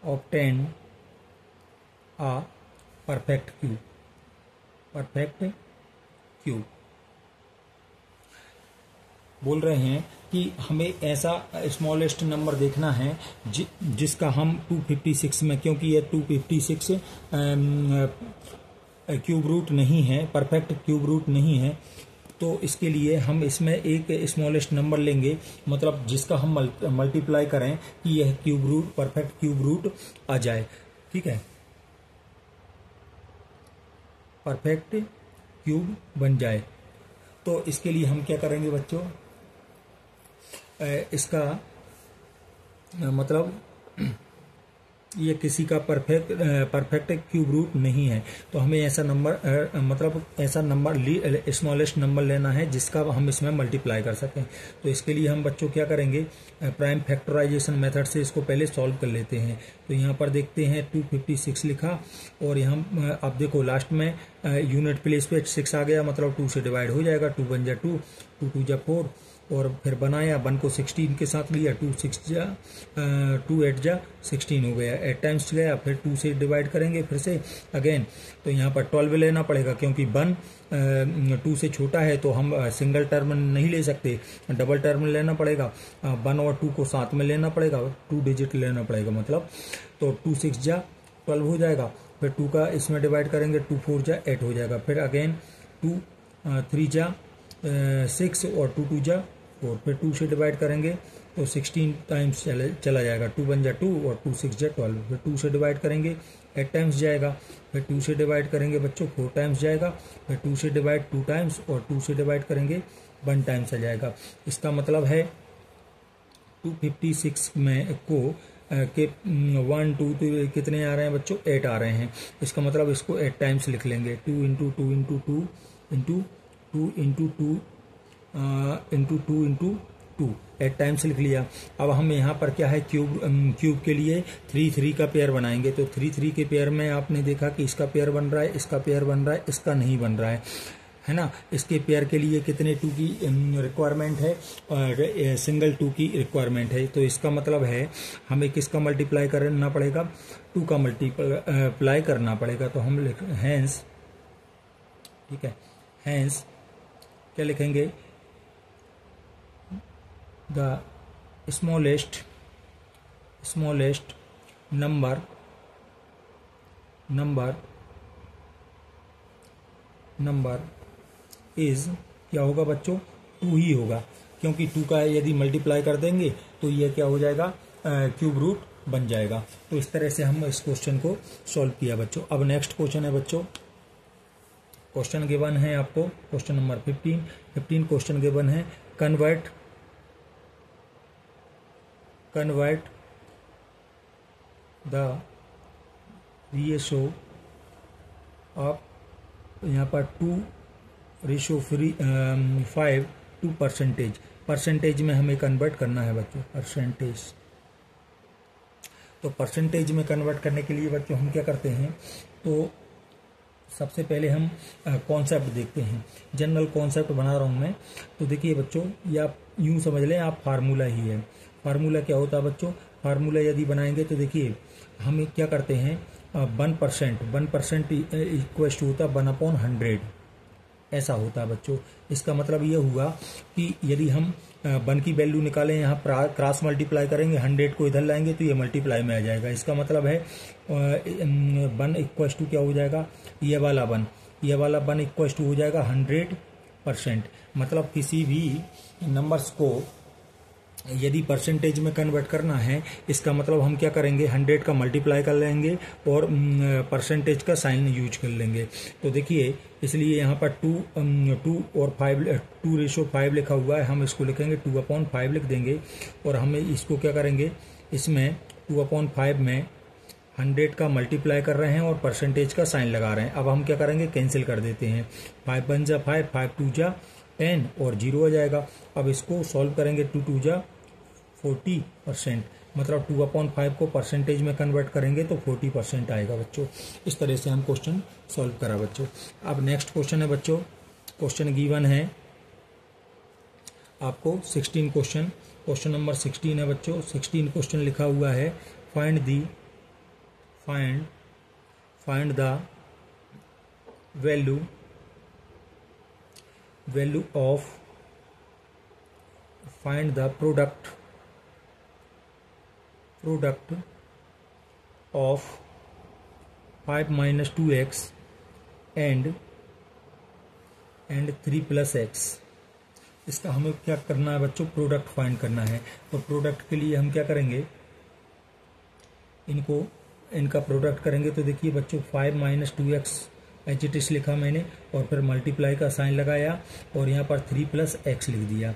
obtain a perfect cube। बोल रहे हैं कि हमें ऐसा स्मॉलेस्ट नंबर देखना है जिसका हम 256 में, क्योंकि ये 256 क्यूब रूट नहीं है, परफेक्ट क्यूब रूट नहीं है, तो इसके लिए हम इसमें एक स्मॉलेस्ट नंबर लेंगे, मतलब जिसका हम मल्टीप्लाई करें कि यह cube root, perfect cube root आ जाए, ठीक है, परफेक्ट क्यूब बन जाए। तो इसके लिए हम क्या करेंगे बच्चों, इसका मतलब ये किसी का परफेक्ट क्यूब रूट नहीं है, तो हमें ऐसा नंबर मतलब ऐसा नंबर स्मॉलेस्ट नंबर लेना है जिसका हम इसमें मल्टीप्लाई कर सकें। तो इसके लिए हम बच्चों क्या करेंगे, प्राइम फैक्टराइजेशन मेथड से इसको पहले सॉल्व कर लेते हैं। तो यहाँ पर देखते हैं 256 लिखा, और यहाँ अब देखो लास्ट में यूनिट प्लेस पे 6 आ गया, मतलब 2 से डिवाइड हो जाएगा, 2 1 जा 2, 2 2 जा 4, और फिर बनाया 1 को 16 के साथ लिया, 2 6 जा 2 8 जा 16 हो गया, 8 टाइम्स गया। फिर 2 से डिवाइड करेंगे फिर से अगेन, तो यहाँ पर 12 लेना पड़ेगा, क्योंकि 1 2 से छोटा है, तो हम सिंगल टर्म नहीं ले सकते, डबल टर्म लेना पड़ेगा। 1 और 2 को साथ में लेना पड़ेगा, 2 डिजिट लेना पड़ेगा, मतलब तो 2 6 जा 12 हो जाएगा। फिर 2 का इसमें डिवाइड करेंगे, 2 4 जा 8 हो जाएगा। फिर अगेन 2 3 जा 6 और 2 2 जा 4, फिर 2 से डिवाइड करेंगे तो 16 टाइम्स चला जाएगा। 2 बन जा 2 और 2 6 जा 12। फिर 2 से डिवाइड करेंगे 8 टाइम्स जाएगा। फिर 2 से डिवाइड करेंगे बच्चों 4 टाइम्स जाएगा। फिर 2 से डिवाइड 2 टाइम्स और 2 से डिवाइड करेंगे 1 टाइम्स आ जाएगा। इसका मतलब है 256 में को के 1 2 तो कितने आ रहे हैं बच्चों? 8 आ रहे हैं। इसका मतलब इसको 8 टाइम्स लिख लेंगे। 2 into 2 into 2 into 2 into 2 into 2 into 2 8 times लिख लिया। अब हम यहाँ पर क्या है क्यूब के लिए 3 3 का पेयर बनाएंगे। तो 3 3 के पेयर में आपने देखा कि इसका पेयर बन रहा है, इसका पेयर बन रहा है, इसका नहीं बन रहा है ना। इसके पेयर के लिए कितने 2 की रिक्वायरमेंट है? और सिंगल 2 की रिक्वायरमेंट है। तो इसका मतलब है हमें किसका मल्टीप्लाई करना पड़ेगा? 2 का मल्टीप्लाई करना पड़ेगा। तो हम लिख हैंस, ठीक है, हैंस क्या लिखेंगे? द स्मॉलेस्ट नंबर इज क्या होगा बच्चों? 2 ही होगा, क्योंकि 2 का यदि मल्टीप्लाई कर देंगे तो ये क्या हो जाएगा? क्यूब रूट बन जाएगा। तो इस तरह से हम इस क्वेश्चन को सॉल्व किया बच्चों। अब नेक्स्ट क्वेश्चन है बच्चों, क्वेश्चन गिवन है आपको क्वेश्चन नंबर 15 क्वेश्चन गिवन है कन्वर्ट द रेशियो ऑफ, यहाँ पर 2:5 टू परसेंटेज में हमें कन्वर्ट करना है बच्चों। परसेंटेज, तो परसेंटेज में कन्वर्ट करने के लिए बच्चों हम क्या करते हैं? तो सबसे पहले हम कॉन्सेप्ट देखते हैं। जनरल कॉन्सेप्ट बना रहा हूँ मैं। तो देखिए बच्चों, या आप यूँ समझ लें, आप फार्मूला ही है। फार्मूला क्या होता है बच्चों? फार्मूला यदि बनाएंगे तो देखिए हम क्या करते हैं, 1% इक्वल टू होता है 1/100, ऐसा होता है बच्चों। इसका मतलब ये हुआ कि यदि हम 1 की वैल्यू निकालें, यहाँ क्रॉस मल्टीप्लाई करेंगे, 100 को इधर लाएंगे तो ये मल्टीप्लाई में आ जाएगा। इसका मतलब है 1 इक्वल टू क्या हो जाएगा? ये वाला 1 इक्वल टू हो जाएगा 100%। मतलब किसी भी नंबर्स को यदि परसेंटेज में कन्वर्ट करना है, इसका मतलब हम क्या करेंगे? 100 का मल्टीप्लाई कर लेंगे और परसेंटेज का साइन यूज कर लेंगे। तो देखिए, इसलिए यहाँ पर 2 और 2:5 लिखा हुआ है। हम इसको लिखेंगे 2/5 लिख देंगे। और हमें इसको क्या करेंगे? इसमें 2/5 में 100 का मल्टीप्लाई कर रहे हैं और परसेंटेज का साइन लगा रहे हैं। अब हम क्या करेंगे? कैंसिल कर देते हैं। 5 1 जा 5, 5 2 जा 10 और 0 आ जाएगा। अब इसको सॉल्व करेंगे, 2 2 जा 40%, मतलब 2/5 को परसेंटेज में कन्वर्ट करेंगे तो 40% आएगा बच्चों। इस तरह से हम क्वेश्चन सॉल्व करा बच्चों। अब नेक्स्ट क्वेश्चन है बच्चों, क्वेश्चन गिवन है आपको 16 क्वेश्चन नंबर 16 है बच्चों। 16 क्वेश्चन लिखा हुआ है find the value of, find the product of 5 - 2x and 3 + x। इसका हमें क्या करना है बच्चों? प्रोडक्ट फाइंड करना है। तो प्रोडक्ट के लिए हम क्या करेंगे? इनका प्रोडक्ट करेंगे। तो देखिए बच्चों, 5 - 2x एच इट इज लिखा मैंने और फिर मल्टीप्लाई का साइन लगाया और यहाँ पर 3 + x लिख दिया।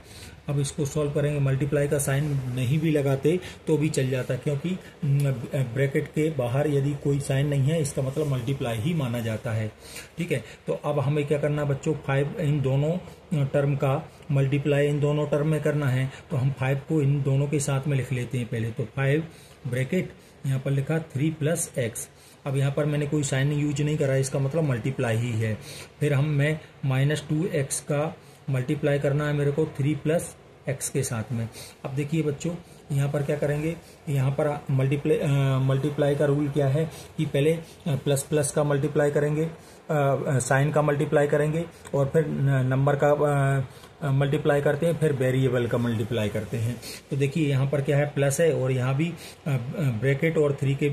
अब इसको सॉल्व करेंगे। मल्टीप्लाई का साइन नहीं भी लगाते तो भी चल जाता, क्योंकि ब्रैकेट के बाहर यदि कोई साइन नहीं है, इसका मतलब मल्टीप्लाई ही माना जाता है। ठीक है, तो अब हमें क्या करना बच्चों? 5 इन दोनों टर्म का मल्टीप्लाई इन दोनों टर्म में करना है। तो हम 5 को इन दोनों के साथ में लिख लेते हैं पहले। तो 5 ब्रैकेट यहाँ पर लिखा 3 + x। अब यहाँ पर मैंने कोई साइन यूज नहीं करा, इसका मतलब मल्टीप्लाई ही है। फिर मैं -2x का मल्टीप्लाई करना है मेरे को 3 + x के साथ में। अब देखिए बच्चों, यहाँ पर क्या करेंगे? यहाँ पर मल्टीप्लाई का रूल क्या है कि पहले प्लस का मल्टीप्लाई करेंगे, साइन का मल्टीप्लाई करेंगे और फिर नंबर का मल्टीप्लाई करते हैं, फिर वेरिएबल का मल्टीप्लाई करते हैं। तो देखिए यहाँ पर क्या है, प्लस है और यहाँ भी ब्रैकेट और 3 के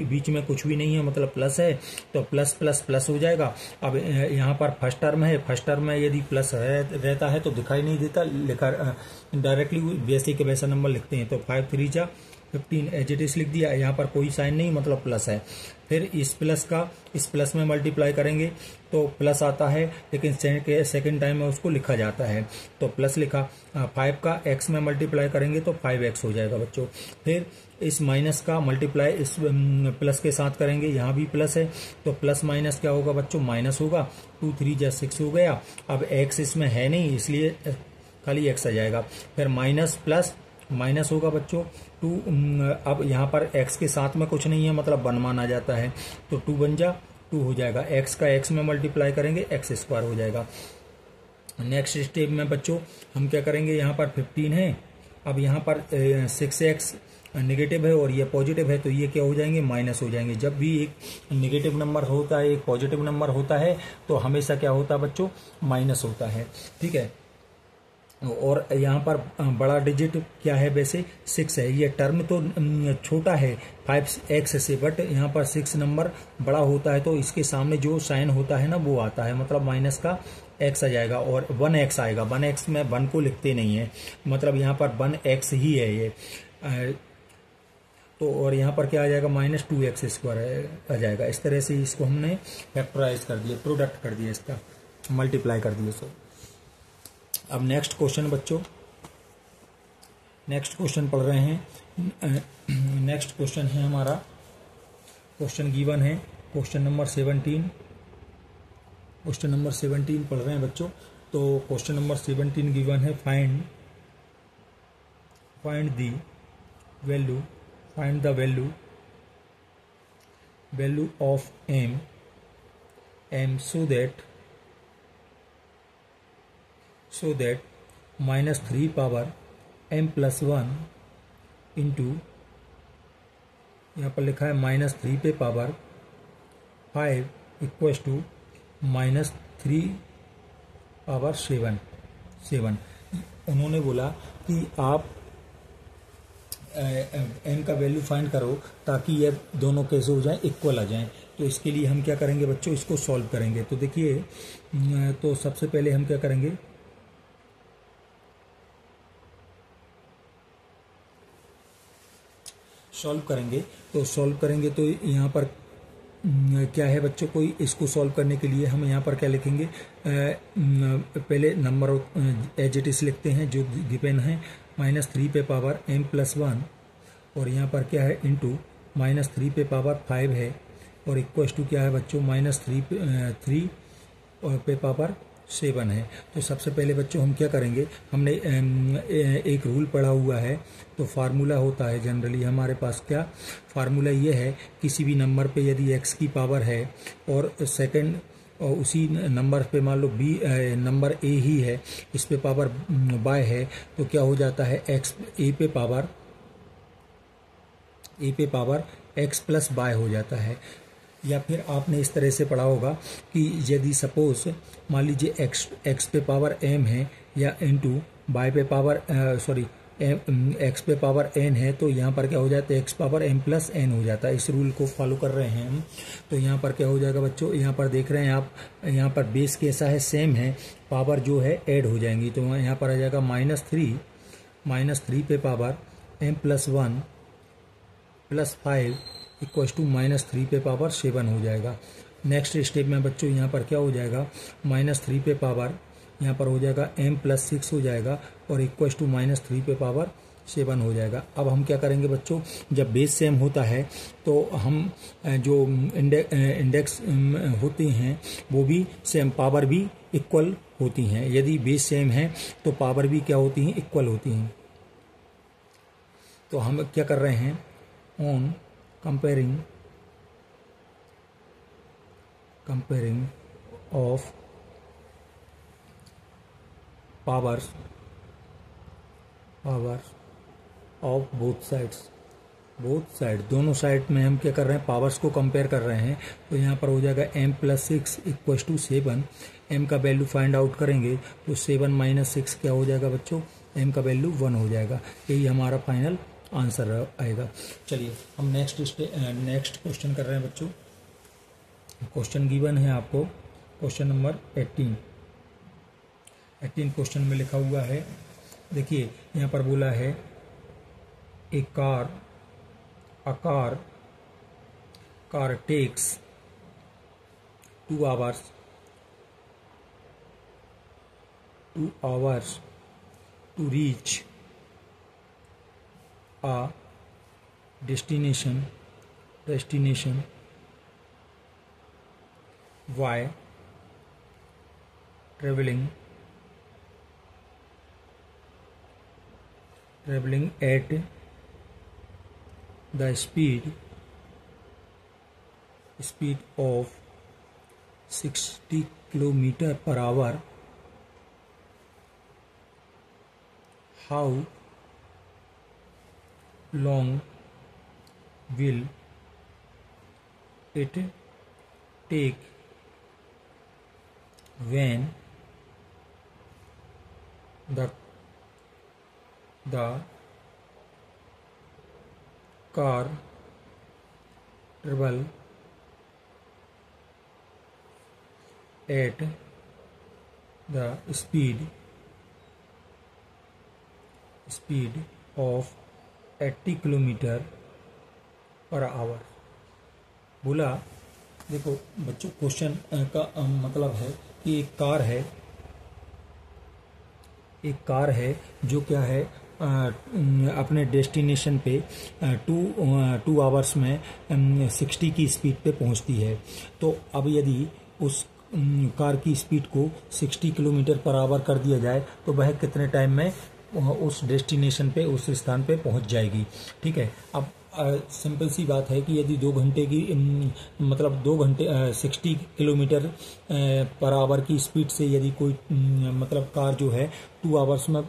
बीच में कुछ भी नहीं है, मतलब प्लस है, तो प्लस प्लस प्लस हो जाएगा। अब यहाँ पर फर्स्ट टर्म है, फर्स्ट टर्म में यदि प्लस रहता है तो दिखाई नहीं देता, लिखा डायरेक्टली वैसे के वैसा नंबर लिखते हैं। तो 5 3 जा 15 एज इट इज लिख दिया, यहाँ पर कोई साइन नहीं, मतलब प्लस है। फिर इस प्लस में मल्टीप्लाई करेंगे तो प्लस आता है, लेकिन सेकेंड टाइम में उसको लिखा जाता है, तो प्लस लिखा। 5 का x में मल्टीप्लाई करेंगे तो 5x हो जाएगा बच्चों। फिर इस माइनस का मल्टीप्लाई इस प्लस के साथ करेंगे, यहाँ भी प्लस है, तो प्लस माइनस क्या होगा बच्चों, माइनस होगा। 2 3 जा 6 हो गया। अब x इसमें है नहीं, इसलिए खाली x आ जाएगा। फिर माइनस प्लस माइनस होगा बच्चों 2। अब यहाँ पर x के साथ में कुछ नहीं है, मतलब 1 माना जाता है, तो 2 बन जा 2 हो जाएगा। x का x में मल्टीप्लाई करेंगे x स्क्वायर हो जाएगा। नेक्स्ट स्टेप में बच्चों हम क्या करेंगे, यहाँ पर 15 है, अब यहाँ पर 6x नेगेटिव है और ये पॉजिटिव है, तो ये क्या हो जाएंगे, माइनस हो जाएंगे। जब भी एक नेगेटिव नंबर होता है, एक पॉजिटिव नंबर होता है, तो हमेशा क्या होता है बच्चों, माइनस होता है। ठीक है, और यहाँ पर बड़ा डिजिट क्या है, वैसे 6 है। ये टर्म तो छोटा है 5x से, बट यहाँ पर 6 नंबर बड़ा होता है, तो इसके सामने जो साइन होता है ना वो आता है, मतलब माइनस का x आ जाएगा और 1x आएगा। 1x में 1 को लिखते नहीं है, मतलब यहाँ पर 1x ही है ये। तो और यहाँ पर क्या आ जाएगा, -2x स्क्वायर आ जाएगा। इस तरह से इसको हमने फैक्टराइज कर दिया, प्रोडक्ट कर दिया, इसका मल्टीप्लाई कर दिया। सो अब नेक्स्ट क्वेश्चन बच्चों, नेक्स्ट क्वेश्चन पढ़ रहे हैं। नेक्स्ट क्वेश्चन है हमारा, क्वेश्चन गिवन है क्वेश्चन नंबर 17। क्वेश्चन नंबर 17 पढ़ रहे हैं बच्चों। तो क्वेश्चन नंबर 17 गिवन है, find the value of m so that -3 power m + 1 into, यहाँ पर लिखा है -3 पे पावर 5 इक्वल्स टू -3 पावर 7। उन्होंने बोला कि आप m का वैल्यू फाइंड करो ताकि ये दोनों कैसे हो जाएं, इक्वल आ जाएं। तो इसके लिए हम क्या करेंगे बच्चों, इसको सॉल्व करेंगे। तो देखिए, तो सबसे पहले हम क्या करेंगे, सॉल्व करेंगे। तो यहाँ पर क्या है बच्चों, कोई इसको सॉल्व करने के लिए हम यहाँ पर क्या लिखेंगे, पहले नंबर एज इट इज लिखते हैं जो गिवन है, -3 पे पावर m + 1, और यहाँ पर क्या है, इंटू -3 पे पावर 5 है, और इक्वल्स टू क्या है बच्चों, -3 पे पावर 7 है। तो सबसे पहले बच्चों हम क्या करेंगे, हमने एक रूल पढ़ा हुआ है, तो फार्मूला होता है जनरली हमारे पास, क्या फार्मूला ये है, किसी भी नंबर पे यदि x की पावर है और सेकंड और उसी नंबर पे मान लो नंबर a ही है, इस पे पावर y है, तो क्या हो जाता है, a पे पावर x + y हो जाता है। या फिर आपने इस तरह से पढ़ा होगा कि यदि सपोज मान लीजिए x पे पावर m है, या इंटू y पे पावर x पे पावर n है, तो यहाँ पर क्या हो जाता है, x पावर m + n हो जाता है। इस रूल को फॉलो कर रहे हैं हम। तो यहाँ पर क्या हो जाएगा बच्चों, यहाँ पर देख रहे हैं आप, यहाँ पर बेस कैसा है, सेम है, पावर जो है ऐड हो जाएंगी। तो यहाँ पर आ जाएगा -3 पे पावर m + 1 + 5 इक्वल्स टू -3 पे पावर 7 हो जाएगा। नेक्स्ट स्टेप में बच्चों यहाँ पर क्या हो जाएगा, -3 पे पावर, यहाँ पर हो जाएगा m + 6 हो जाएगा, और इक्वल्स टू -3 पे पावर 7 हो जाएगा। अब हम क्या करेंगे बच्चों, जब बेस सेम होता है तो हम जो इंडेक्स होते हैं वो भी सेम, पावर भी इक्वल होती हैं। यदि बेस सेम है तो पावर भी क्या होती हैं, इक्वल होती हैं। तो हम क्या कर रहे हैं, on comparing of powers of both sides, दोनों साइड में हम क्या कर रहे हैं, पावर्स को कंपेयर कर रहे हैं। तो यहाँ पर हो जाएगा m + 6 इक्वल्स टू 7 m का वैल्यू फाइंड आउट करेंगे तो 7 माइनस 6 क्या हो जाएगा बच्चों, m का वैल्यू 1 हो जाएगा। यही हमारा फाइनल आंसर आएगा। चलिए हम नेक्स्ट क्वेश्चन कर रहे हैं बच्चों। क्वेश्चन गिवन है आपको, क्वेश्चन नंबर 18 क्वेश्चन में लिखा हुआ है, देखिए यहाँ पर बोला है a car takes 2 hours to reach a destination y traveling at the speed of 60 kilometer per hour. How long will it take when the car travel at the speed of 80 kilometre per hour. बोला देखो बच्चों, question का मतलब है कि एक car है जो क्या है अपने डेस्टिनेशन पे 2 आवर्स में 60 की स्पीड पे पहुंचती है। तो अब यदि उस कार की स्पीड को 60 किलोमीटर पर आवर कर दिया जाए तो वह कितने टाइम में उस डेस्टिनेशन पे, उस स्थान पे पहुंच जाएगी। ठीक है, अब सिंपल सी बात है कि यदि 2 घंटे की मतलब 2 घंटे 60 किलोमीटर पर आवर की स्पीड से यदि कोई मतलब कार जो है 2 आवर्स में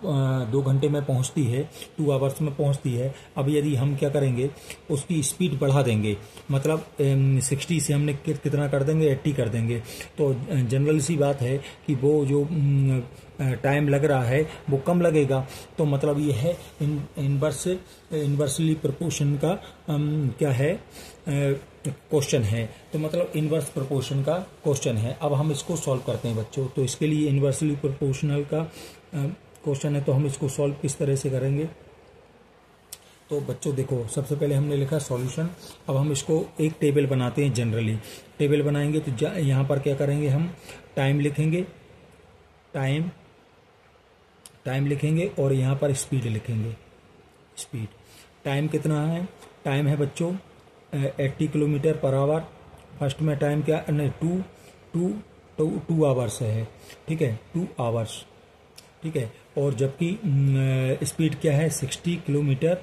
2 घंटे में पहुंचती है, 2 आवर्स में पहुंचती है। अब यदि हम क्या करेंगे, उसकी स्पीड बढ़ा देंगे, मतलब 60 से हमने कितना कर देंगे, 80 कर देंगे। तो जनरल सी बात है कि वो जो टाइम लग रहा है वो कम लगेगा। तो मतलब ये है इनवर्सली प्रोपोर्शन का क्या है क्वेश्चन है। तो मतलब इनवर्स प्रोपोर्शन का क्वेश्चन है। अब हम इसको सॉल्व करते हैं बच्चों। तो इसके लिए इनवर्सली प्रोपोर्शनल का क्वेश्चन है, तो हम इसको सॉल्व किस तरह से करेंगे। तो बच्चों देखो, सबसे पहले हमने लिखा सॉल्यूशन। अब हम इसको एक टेबल बनाते हैं। जनरली टेबल बनाएंगे तो यहाँ पर क्या करेंगे, हम टाइम लिखेंगे, टाइम लिखेंगे और यहाँ पर स्पीड लिखेंगे। स्पीड टाइम कितना है, टाइम है बच्चों 80 किलोमीटर पर आवर। फर्स्ट में टाइम क्या नहीं, 2 आवर्स है। ठीक है, 2 आवर्स। ठीक है, और जबकि स्पीड क्या है 60 किलोमीटर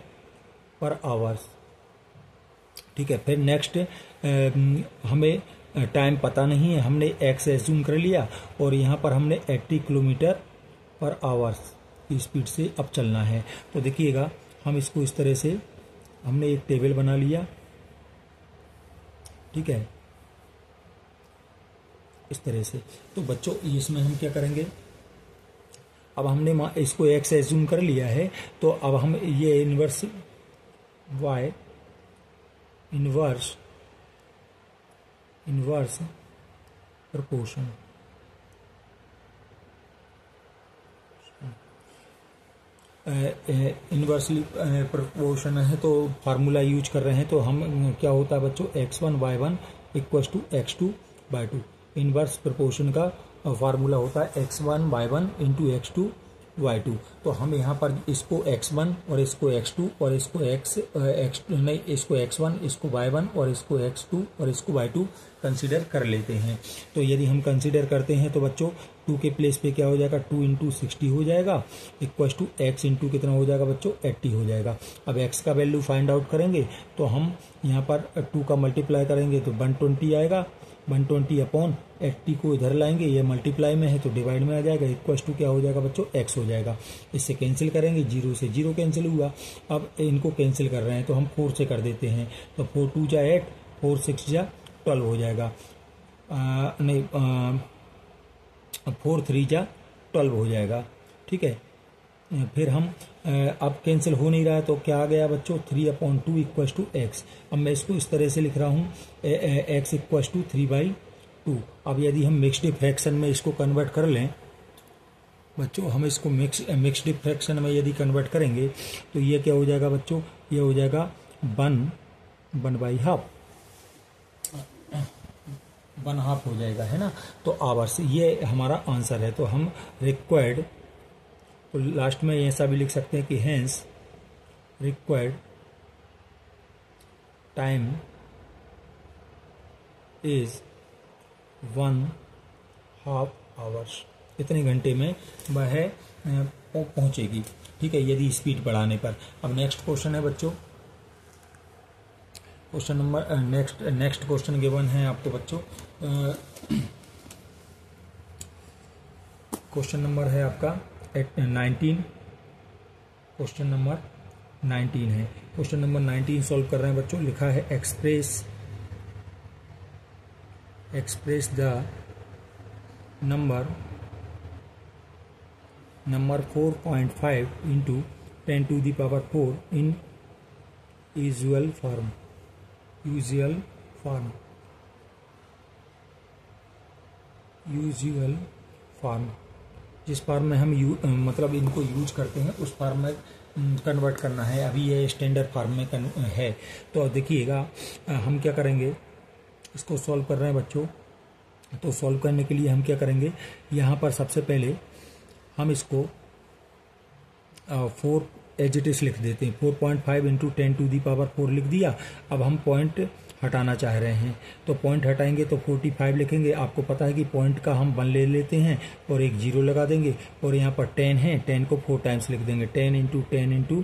पर आवर्स। ठीक है, फिर नेक्स्ट हमें टाइम पता नहीं है, हमने एक्स एज्यूम कर लिया और यहाँ पर हमने 80 किलोमीटर पर आवर्स की स्पीड से अब चलना है। तो देखिएगा, हम इसको इस तरह से हमने एक टेबल बना लिया। ठीक है, इस तरह से। तो बच्चों इसमें हम क्या करेंगे, अब हमने इसको एक्स एज्यूम कर लिया है, तो अब हम ये inverse Y inverse proportion inversely proportion है, तो फार्मूला यूज कर रहे हैं। तो हम क्या होता है बच्चों, x1 y1 equal to x2 y2। Inverse proportion का फार्मूला होता है x1 y1 into x2 y2। तो हम यहाँ पर इसको x1 और इसको x2 और इसको इसको x1 इसको y1 और इसको x2 और इसको y2 कंसीडर कर लेते हैं। तो यदि हम कंसीडर करते हैं तो बच्चों 2 के प्लेस पे क्या हो जाएगा, 2 इंटू 60 हो जाएगा इक्वल टू x इंटू कितना हो जाएगा बच्चों, 80 हो जाएगा। अब x का वैल्यू फाइंड आउट करेंगे तो हम यहाँ पर 2 का मल्टीप्लाई करेंगे तो 120 आएगा। 120 अपॉन 80 को इधर लाएंगे, ये मल्टीप्लाई में है तो डिवाइड में आ जाएगा, इक्वल टू क्या हो जाएगा बच्चों, x हो जाएगा। इससे कैंसिल करेंगे, 0 से 0 कैंसिल हुआ। अब इनको कैंसिल कर रहे हैं तो हम 4 से कर देते हैं। तो 4 2 जा 8, 4 6 जा 12 हो जाएगा। 4 3 जा 12 हो जाएगा। ठीक है, फिर हम अब कैंसिल हो नहीं रहा है तो क्या आ गया बच्चों, 3/2 इक्वल टू एक्स। अब मैं इसको इस तरह से लिख रहा हूँ, एक्स इक्वल टू 3/2। अब यदि हम मिक्स्ड फ्रैक्शन में इसको कन्वर्ट कर लें बच्चों, हम इसको मिक्स्ड फ्रैक्शन में यदि कन्वर्ट करेंगे तो ये क्या हो जाएगा बच्चों, ये हो जाएगा 1/2, 1/2 हो जाएगा, है ना। तो आवर्स ये हमारा आंसर है। तो हम रिक्वायर्ड, तो लास्ट में ऐसा भी लिख सकते हैं कि hence required time is 1/2 hours. इतने घंटे में वह पहुंचेगी। ठीक है, यदि स्पीड बढ़ाने पर। अब नेक्स्ट क्वेश्चन है बच्चों, question number next question given है आपको बच्चों। क्वेश्चन नंबर है आपका 19। क्वेश्चन नंबर 19 है। क्वेश्चन नंबर 19 सॉल्व कर रहे हैं बच्चों। लिखा है express the number 4.5 into 10 to the power 4 in usual form। जिस फॉर्म में हम मतलब इनको यूज करते हैं उस फॉर्म में कन्वर्ट करना है। अभी ये स्टैंडर्ड फॉर्म में है। तो देखिएगा हम क्या करेंगे, इसको सॉल्व कर रहे हैं बच्चों। तो सॉल्व करने के लिए हम क्या करेंगे, यहाँ पर सबसे पहले हम इसको 4 एज इट इज लिख देते हैं। 4.5 इंटू 10 to the power 4 लिख दिया। अब हम पॉइंट हटाना चाह रहे हैं तो पॉइंट हटाएंगे तो 45 लिखेंगे। आपको पता है कि पॉइंट का हम 1 ले लेते हैं और एक 0 लगा देंगे, और यहाँ पर 10 है, 10 को 4 टाइम्स लिख देंगे। 10 इंटू 10 इंटू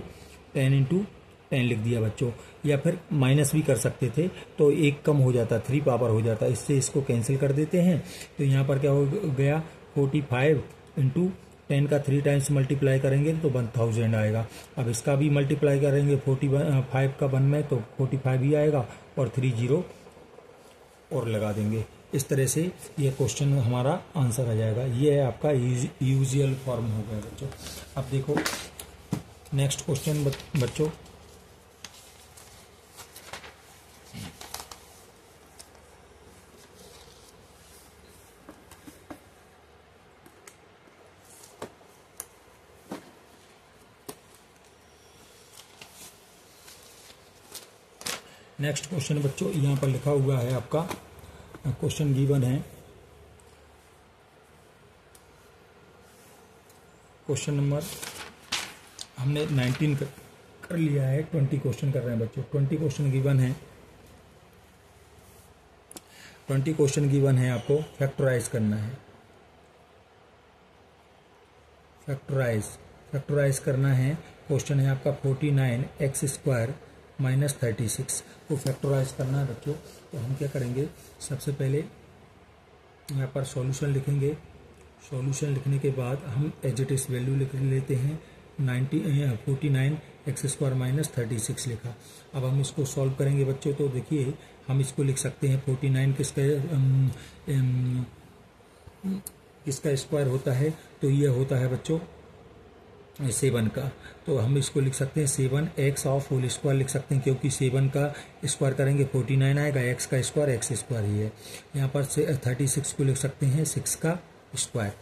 10 इंटू 10 लिख दिया बच्चों। या फिर माइनस भी कर सकते थे तो एक कम हो जाता, 3 पावर हो जाता। इससे इसको कैंसिल कर देते हैं। तो यहाँ पर क्या हो गया, 45 इंटू 10 का 3 टाइम्स मल्टीप्लाई करेंगे तो 1000 आएगा। अब इसका भी मल्टीप्लाई करेंगे 45 का 1 में तो 45 ही आएगा, और 3 0 और लगा देंगे। इस तरह से ये क्वेश्चन हमारा आंसर आ जाएगा। ये है आपका यूजुअल फॉर्म हो गया बच्चों। अब देखो नेक्स्ट क्वेश्चन बच्चों, नेक्स्ट क्वेश्चन बच्चों यहाँ पर लिखा हुआ है आपका, क्वेश्चन गिवन है क्वेश्चन नंबर हमने 19 कर लिया है, 20 क्वेश्चन कर रहे हैं बच्चों। 20 क्वेश्चन गिवन है, 20 क्वेश्चन गिवन है, आपको फैक्टराइज करना है। फैक्टराइज करना है। क्वेश्चन है आपका 49x² माइनस 36 को फैक्टराइज करना है बच्चों। तो हम क्या करेंगे, सबसे पहले यहाँ पर सॉल्यूशन लिखेंगे। सॉल्यूशन लिखने के बाद हम एज इट इज वैल्यू लिख लेते हैं। 49x² माइनस 36 लिखा। अब हम इसको सॉल्व करेंगे बच्चों। तो देखिए हम इसको लिख सकते हैं 49 किसका स्क्वायर होता है, तो ये होता है बच्चों 7 का। तो हम इसको लिख सकते हैं 7x ऑफ होल स्क्वायर लिख सकते हैं, क्योंकि 7 का स्क्वायर करेंगे 49 आएगा। x का स्क्वायर x स्क्वायर ही है। यहाँ पर 36 को लिख सकते हैं 6 का स्क्वायर।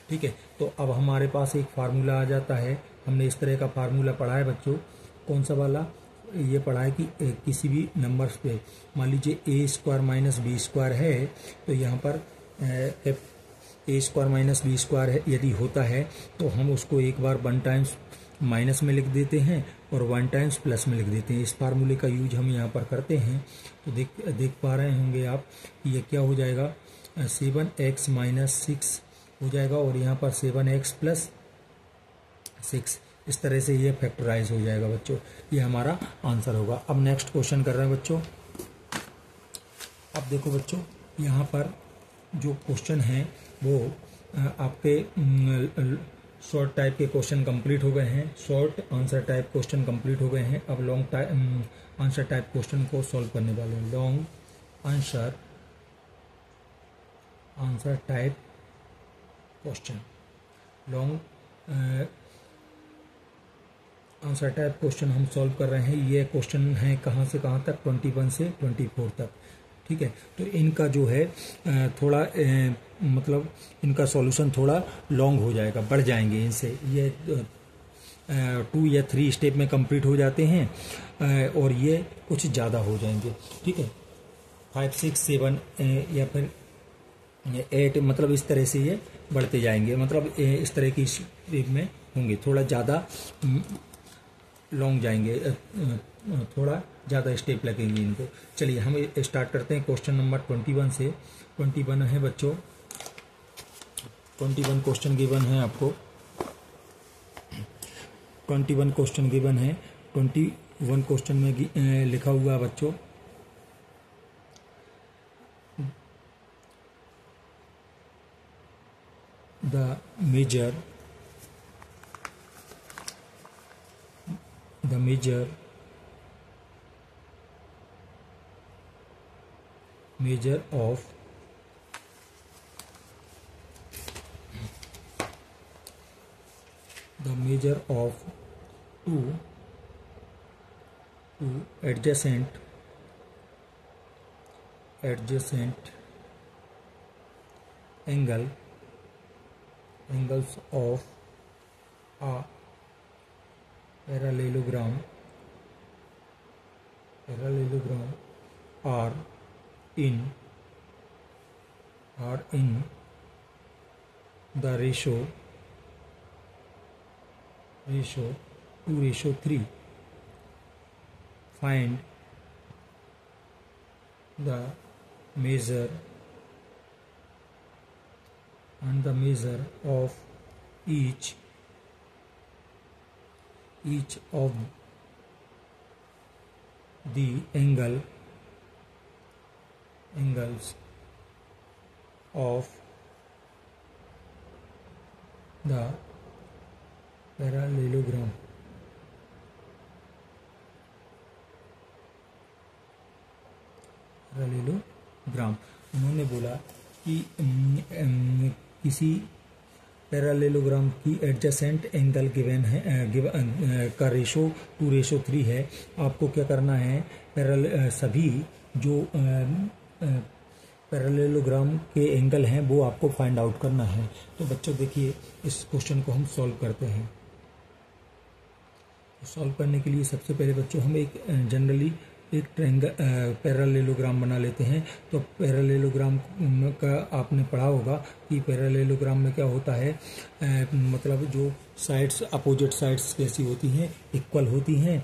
ठीक है, तो अब हमारे पास एक फार्मूला आ जाता है। हमने इस तरह का फार्मूला पढ़ा है बच्चों। कौन सा वाला, ये पढ़ा है कि किसी भी नंबर पे मान लीजिए a² माइनस b² है, तो यहाँ पर a² माइनस b² है यदि होता है तो हम उसको एक बार 1 टाइम्स माइनस में लिख देते हैं और 1 टाइम्स प्लस में लिख देते हैं। इस फार्मूले का यूज हम यहाँ पर करते हैं। तो देख पा रहे होंगे आप, ये क्या हो जाएगा, 7x माइनस 6 हो जाएगा, और यहाँ पर 7x प्लस 6। इस तरह से ये फैक्टराइज हो जाएगा बच्चों। ये हमारा आंसर होगा। अब नेक्स्ट क्वेश्चन कर रहे हैं बच्चों। अब देखो बच्चों, यहाँ पर जो क्वेश्चन है वो आपके शॉर्ट टाइप के क्वेश्चन कंप्लीट हो गए हैं। Short answer type question complete हो गए हैं। अब लॉन्ग आंसर टाइप क्वेश्चन को सॉल्व करने वाले हैं। Long answer type question, long answer type question हम सॉल्व कर रहे हैं। ये क्वेश्चन है कहाँ से कहाँ तक, 21 से 24 तक। ठीक है, तो इनका जो है थोड़ा मतलब इनका सॉल्यूशन थोड़ा लॉन्ग हो जाएगा, बढ़ जाएंगे इनसे। ये 2 या 3 स्टेप में कंप्लीट हो जाते हैं और ये कुछ ज़्यादा हो जाएंगे। ठीक है, 5, 6, 7 या फिर 8, मतलब इस तरह से ये बढ़ते जाएंगे, मतलब इस तरह की स्टेप में होंगे, थोड़ा ज़्यादा लॉन्ग जाएंगे, थोड़ा ज़्यादा स्टेप लगेंगे इनको। चलिए हम स्टार्ट करते हैं क्वेश्चन नंबर 21 से। 21 है बच्चों, 21 क्वेश्चन गिवन है आपको। 21 क्वेश्चन गिवन है। 21 क्वेश्चन में लिखा हुआ बच्चों, the measure of two adjacent angles of a parallelogram are in the ratio 2:3. Find the measure of each of the angles of the parallelogram. उन्होंने बोला कि किसी पैरालेलोग्राम की एडजेसेंट एंगल गिवन है, का रेशो 2:3 है। आपको क्या करना है, सभी जो पैरालेलोग्राम के एंगल हैं वो आपको फाइंड आउट करना है। तो बच्चों देखिए, इस क्वेश्चन को हम सॉल्व करते हैं। सॉल्व करने के लिए सबसे पहले बच्चों हम एक जनरली एक ट्रायंगल पैरालेलोग्राम बना लेते हैं। तो पैरालेलोग्राम का आपने पढ़ा होगा कि पैरालेलोग्राम में क्या होता है, मतलब जो साइड्स अपोजिट साइड्स कैसी होती हैं, इक्वल होती हैं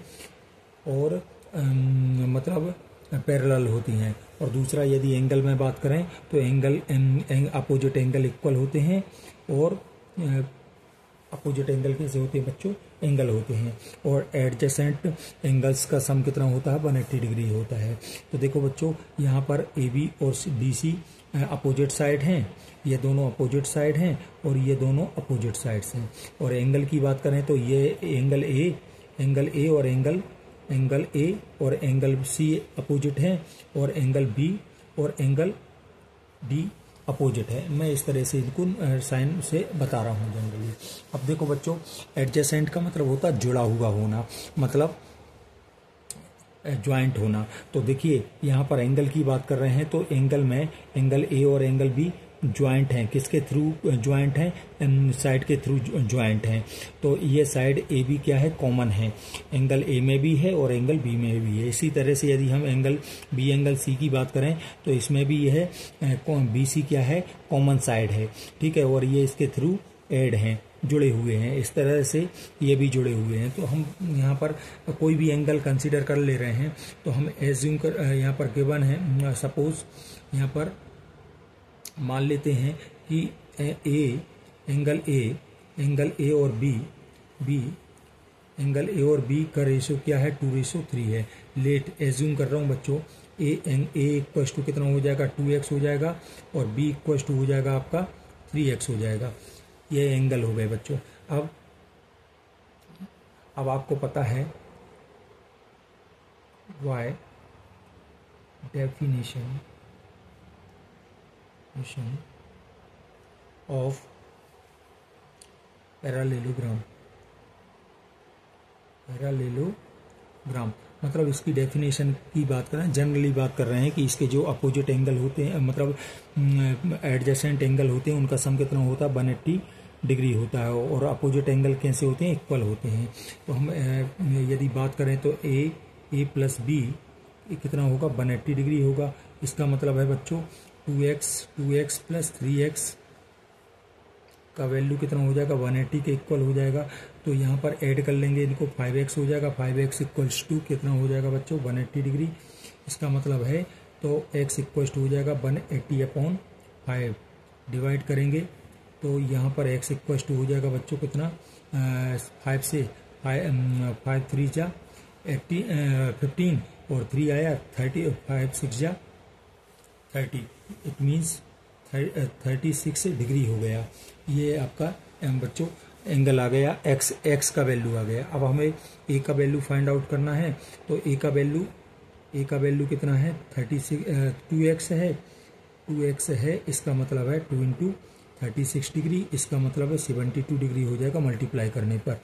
और मतलब पैरेलल होती हैं। और दूसरा यदि एंगल में बात करें तो एंगल अपोजिट एंगल इक्वल होते हैं और अपोजिट एंगल कैसे होते हैं बच्चों, एंगल होते हैं। और एडजेसेंट एंगल्स का सम कितना होता है, 180 डिग्री होता है। तो देखो बच्चों, यहाँ पर AB और BC अपोजिट साइड हैं, ये दोनों अपोजिट साइड हैं और ये दोनों अपोजिट साइड्स हैं। और एंगल की बात करें तो ये एंगल A और एंगल C अपोजिट हैं और एंगल B और एंगल D अपोजिट है। मैं इस तरह से इनको साइन से बता रहा हूँ जनरली। अब देखो बच्चों, एडजेसेंट का मतलब होता है जुड़ा हुआ होना, मतलब ज्वाइंट होना। तो देखिए यहाँ पर एंगल की बात कर रहे हैं तो एंगल में एंगल A और एंगल B ज्वाइंट हैं। किसके थ्रू ज्वाइंट हैं, साइड के थ्रू ज्वाइंट हैं। तो ये साइड AB क्या है, कॉमन है, एंगल A में भी है और एंगल B में भी है। इसी तरह से यदि हम एंगल C की बात करें तो इसमें भी यह है, BC क्या है, कॉमन साइड है। ठीक है, और ये इसके थ्रू ऐड हैं, जुड़े हुए हैं। इस तरह से ये भी जुड़े हुए हैं। तो हम यहाँ पर कोई भी एंगल कंसीडर कर ले रहे हैं तो हम एज्यूम कर, यहाँ पर गिवन है, सपोज यहाँ पर मान लेते हैं कि एंगल A और B का रेशो क्या है, 2:3 है। लेट एज्यूम कर रहा हूँ बच्चों, A इक्वल टू कितना हो जाएगा, 2x हो जाएगा और B इक्वल टू हो जाएगा आपका 3x हो जाएगा। ये एंगल हो गए बच्चों। अब आपको पता है y definition of parallelogram, parallelogram मतलब इसकी डेफिनेशन की बात कर रहे हैं, जनरली बात कर रहे हैं कि इसके जो अपोजिट एंगल होते हैं, मतलब एडजेसेंट एंगल होते हैं, उनका सम कितना होता है, 180 डिग्री होता है। और अपोजिट एंगल कैसे होते हैं, इक्वल होते हैं। तो हम यदि बात करें तो ए प्लस बी कितना होगा, 180 डिग्री होगा। इसका मतलब है बच्चों 2x प्लस 3x का वैल्यू कितना हो जाएगा, 180 के इक्वल हो जाएगा। तो यहाँ पर ऐड कर लेंगे इनको, 5x हो जाएगा। 5x इक्वल्स टू कितना हो जाएगा बच्चों, 180 डिग्री। इसका मतलब है तो x इक्वल्स टू हो जाएगा 180/5। डिवाइड करेंगे तो यहाँ पर x इक्वल्स टू हो जाएगा बच्चों कितना, 5 से 5 3 जा 15 और 3 आया 30, 5 6 जा 30, इट मीन्स 36 डिग्री हो गया। ये आपका बच्चों एंगल आ गया, एक्स का वैल्यू आ गया। अब हमें ए का वैल्यू फाइंड आउट करना है। तो ए का वैल्यू कितना है, 2x है, 2x है। इसका मतलब है 2 इंटू 36 डिग्री, इसका मतलब है 72 डिग्री हो जाएगा मल्टीप्लाई करने पर।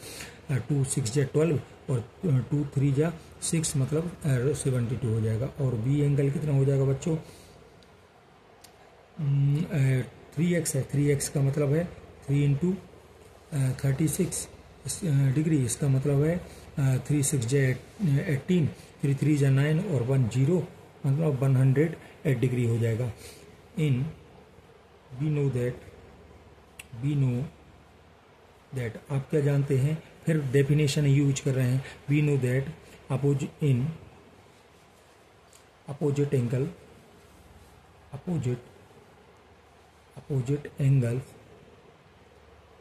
2 6 जा 12 और 2 3 जा 6 मतलब 72 हो जाएगा। और बी एंगल कितना हो जाएगा बच्चों, 3x है। 3x का मतलब है 3 इंटू 36 डिग्री, इसका मतलब है 3 6 जा 18, 3 3 जा 9 और 1 0 मतलब 108 डिग्री हो जाएगा। इन वी नो दैट आप क्या जानते हैं, फिर डेफिनेशन यूज कर रहे हैं। We know that opposite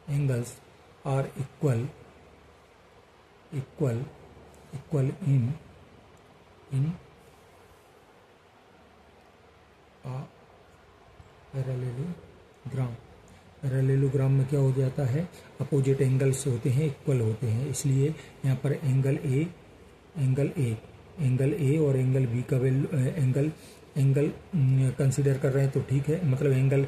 angles are equal in a parallelogram में क्या हो जाता है, अपोजिट एंगल्स होते हैं, इक्वल होते हैं। इसलिए यहाँ पर एंगल ए और एंगल बी का वैल्यू एंगल कंसिडर कर रहे हैं तो ठीक है, मतलब एंगल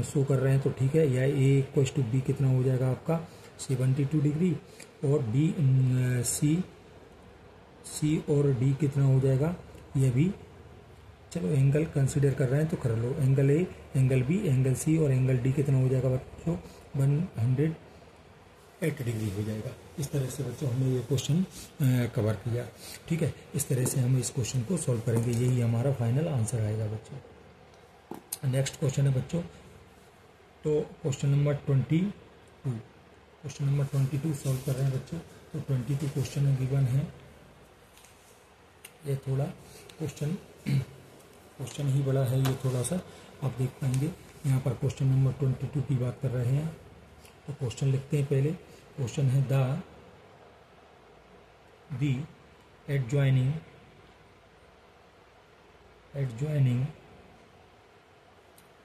शो कर रहे हैं तो ठीक है। या ए इक्वल टू बी कितना हो जाएगा आपका 72 डिग्री, और बी सी और डी कितना हो जाएगा, ये भी चलो एंगल कंसिडर कर रहे हैं तो कर लो। Angle A, angle B, angle C और एंगल डी कितना हो जाएगा बच्चों, 108 डिग्री हो जाएगा। इस तरह से बच्चों हमने ये क्वेश्चन कवर किया। ठीक है, इस तरह से हम इस क्वेश्चन को सॉल्व करेंगे, यही हमारा फाइनल आंसर आएगा बच्चों। नेक्स्ट क्वेश्चन है बच्चों, तो क्वेश्चन नंबर 22 सॉल्व कर रहे हैं बच्चों। तो 22 क्वेश्चन गिवन है, ये थोड़ा क्वेश्चन ही बड़ा है, ये थोड़ा सा आप देख पाएंगे। यहाँ पर क्वेश्चन नंबर 22 की बात कर रहे हैं। तो क्वेश्चन लिखते हैं पहले। क्वेश्चन है दी एडजॉइनिंग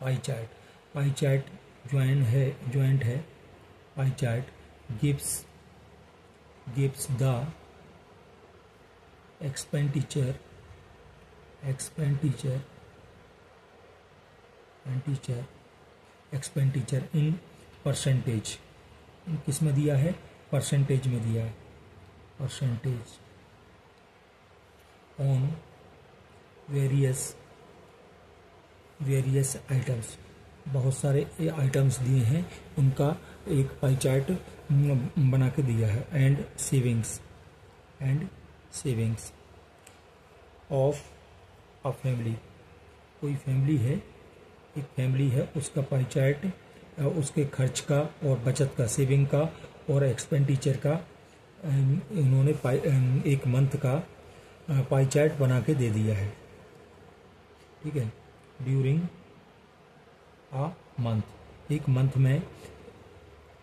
पाई चार्ट ज्वाइंट है pie chart gives the expenditure in percentage, किस में दिया है, परसेंटेज में दिया है, परसेंटेज ऑन वेरियस आइटम्स, बहुत सारे आइटम्स दिए हैं, उनका एक पाई चार्ट बना के दिया है। And savings of a family, कोई फैमिली है, एक फैमिली है, उसका पाई चार्ट, उसके खर्च का और बचत का, सेविंग का और एक्सपेंडिचर का उन्होंने एक मंथ का पाई चार्ट बना के दे दिया है। ठीक है, ड्यूरिंग आ मंथ, एक मंथ में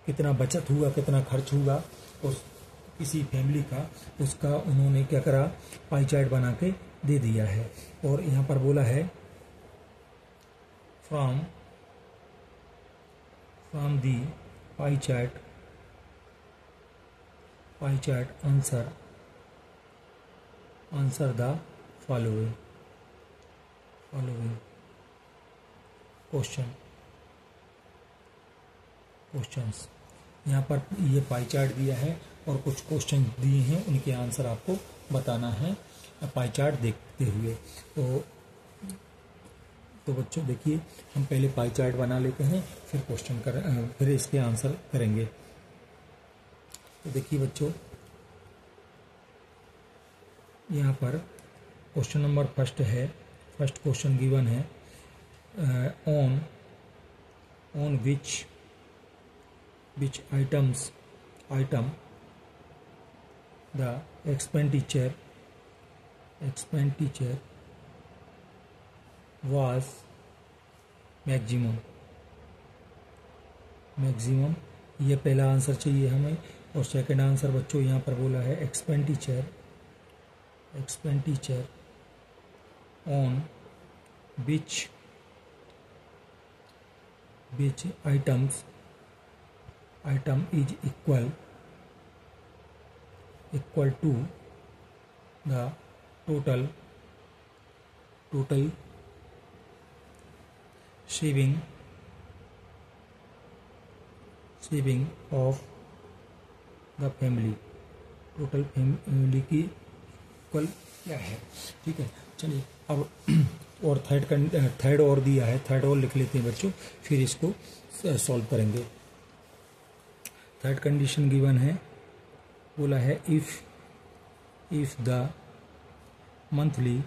कितना बचत हुआ, कितना खर्च हुआ उस किसी फैमिली का, उसका उन्होंने क्या करा, पाई चार्ट बना के दे दिया है। और यहाँ पर बोला है from the pie chart answer the following questions. यहाँ पर ये पाई चार्ट दिया है और कुछ क्वेश्चन दिए हैं, उनके आंसर आपको बताना है पाई चार्ट देखते हुए। तो बच्चों देखिए, हम पहले पाई चार्ट बना लेते हैं, फिर इसके आंसर करेंगे। तो देखिए बच्चों, यहाँ पर question number first question given है, on which item the expenditure was maximum, ये पहला आंसर चाहिए हमें। और सेकंड आंसर बच्चों यहाँ पर बोला है expenditure on which item is equal to the total saving of the family, total family की इक्वल क्या है। ठीक है, चलिए अब और थर्ड और दिया है, थर्ड और लिख लेते हैं बच्चों, फिर इसको सॉल्व करेंगे। थर्ड कंडीशन गिवन है, बोला है if the monthly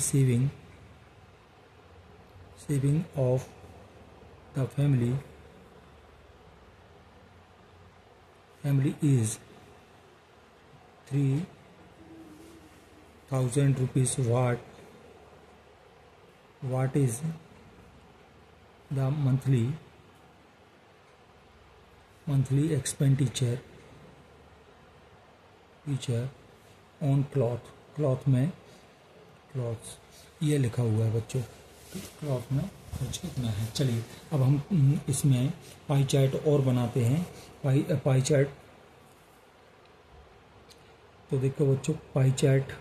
saving of the family is 3,000 rupees, what is the monthly expenditure on cloth में ये लिखा हुआ है बच्चों, क्लॉथ में खर्च कितना है। चलिए अब हम इसमें पाई चार्ट और बनाते हैं। पाई चार्ट, तो देखो बच्चों, पाई चार्ट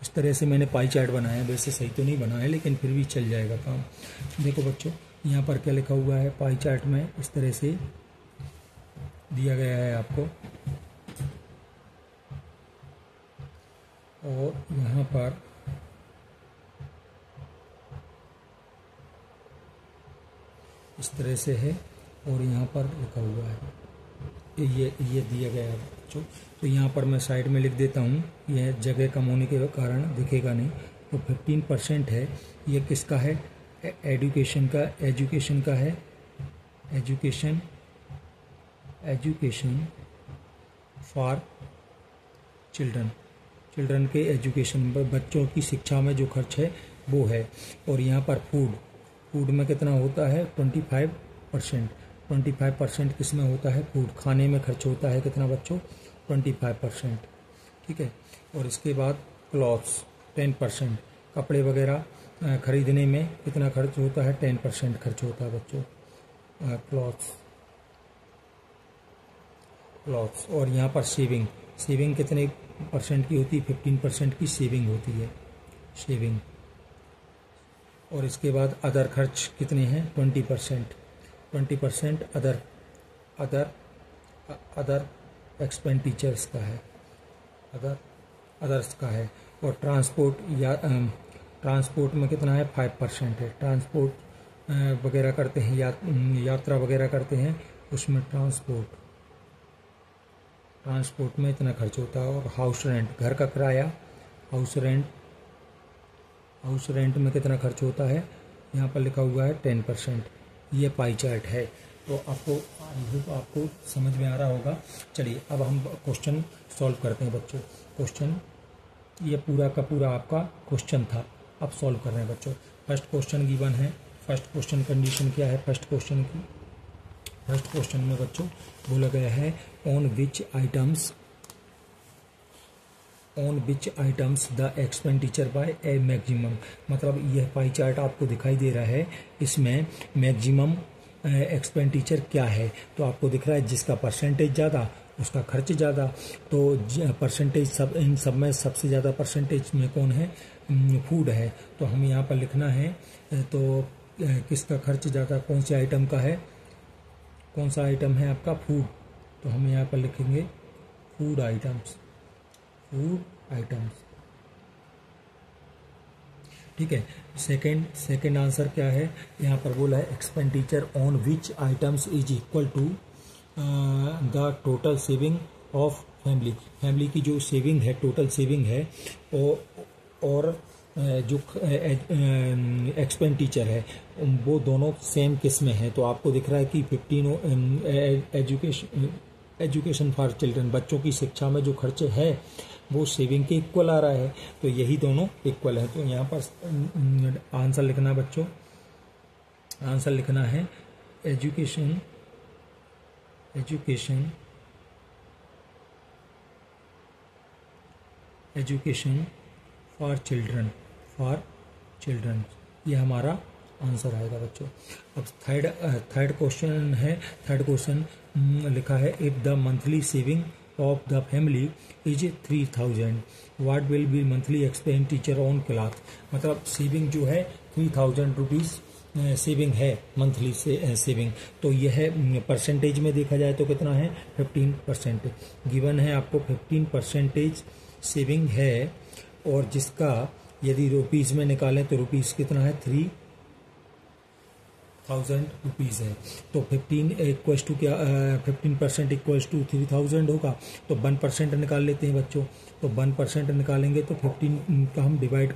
इस तरह से मैंने पाई चार्ट बनाया है। वैसे सही तो नहीं बना है, लेकिन फिर भी चल जाएगा काम। देखो बच्चों, यहाँ पर क्या लिखा हुआ है पाई चार्ट में, इस तरह से दिया गया है आपको, और यहाँ पर इस तरह से है, और यहाँ पर लिखा हुआ है, ये दिया गया है बच्चों। तो यहाँ पर मैं साइड में लिख देता हूँ, यह जगह कम होने के कारण दिखेगा नहीं। तो 15% है, ये किसका है, एजुकेशन का है, एजुकेशन फॉर चिल्ड्रन के एजुकेशन, बच्चों की शिक्षा में जो खर्च है वो है। और यहाँ पर फूड में कितना होता है, 25% किस में होता है, फूड, खाने में खर्च होता है कितना बच्चों, 25%। ठीक है, और इसके बाद क्लॉथ्स 10%, कपड़े वगैरह खरीदने में कितना खर्च होता है, 10% खर्च होता है बच्चों, क्लॉथ्स। और यहाँ पर सेविंग कितने परसेंट की होती है, 15% की सेविंग होती है, सेविंग। और इसके बाद अदर खर्च कितने हैं, 20% अदर एक्सपेंडिचर्स का है, अदर्स का है। और ट्रांसपोर्ट में कितना है, 5% है। ट्रांसपोर्ट वगैरह करते हैं, यात्रा वगैरह करते हैं, उसमें ट्रांसपोर्ट में इतना खर्च होता है। और हाउस रेंट, घर का किराया, हाउस रेंट में कितना खर्च होता है, यहाँ पर लिखा हुआ है 10%। ये पाई चार्ट है। तो आपको समझ में आ रहा होगा। चलिए अब हम क्वेश्चन सॉल्व करते हैं बच्चों। क्वेश्चन ये पूरा का पूरा आपका क्वेश्चन था, अब सॉल्व कर रहे हैं बच्चों। फर्स्ट क्वेश्चन गिवन है, फर्स्ट क्वेश्चन कंडीशन क्या है, फर्स्ट क्वेश्चन में बच्चों बोला गया है on which items the expenditure bye A maximum. मतलब यह पाई चार्ट आपको दिखाई दे रहा है, इसमें मैक्सिमम एक्सपेंडिचर क्या है, तो आपको दिख रहा है जिसका परसेंटेज ज़्यादा उसका खर्च ज़्यादा। तो परसेंटेज सब इन सब में सबसे ज़्यादा परसेंटेज में कौन है? फूड है। तो हम यहाँ पर लिखना है तो किसका खर्च ज़्यादा, कौन से आइटम का है, कौन सा आइटम है आपका? फूड। तो हम यहाँ पर लिखेंगे फूड आइटम्स, फूड आइटम्स। ठीक है। सेकेंड आंसर क्या है? यहाँ पर बोला है expenditure on which items is equal to the total saving of family. Family की जो सेविंग है, टोटल सेविंग है, और जो एक्सपेंडिचर है, वो दोनों सेम किस में है? तो आपको दिख रहा है कि 15 एजुकेशन फॉर चिल्ड्रन, बच्चों की शिक्षा में जो खर्च है वो सेविंग के इक्वल आ रहा है। तो यही दोनों इक्वल है। तो यहाँ पर आंसर लिखना बच्चों, आंसर लिखना है एजुकेशन फॉर चिल्ड्रन, ये हमारा आंसर आएगा बच्चों। अब थर्ड क्वेश्चन है। थर्ड क्वेश्चन लिखा है if the monthly saving of the family is 3000 what will be monthly expenditure on cloth. मतलब सेविंग जो है 3000 रुपीज़ सेविंग है, मंथली से सेविंग। तो यह परसेंटेज में देखा जाए तो कितना है? 15%। गिवन है आपको 15% सेविंग है, और जिसका यदि रुपीज़ में निकालें तो रुपीज़ कितना है? 3000 रुपीज़ है। तो 15% इक्वल्स टू 3000 होगा। तो 1% निकाल लेते हैं बच्चों। तो 1% निकालेंगे तो 15 का हम डिवाइड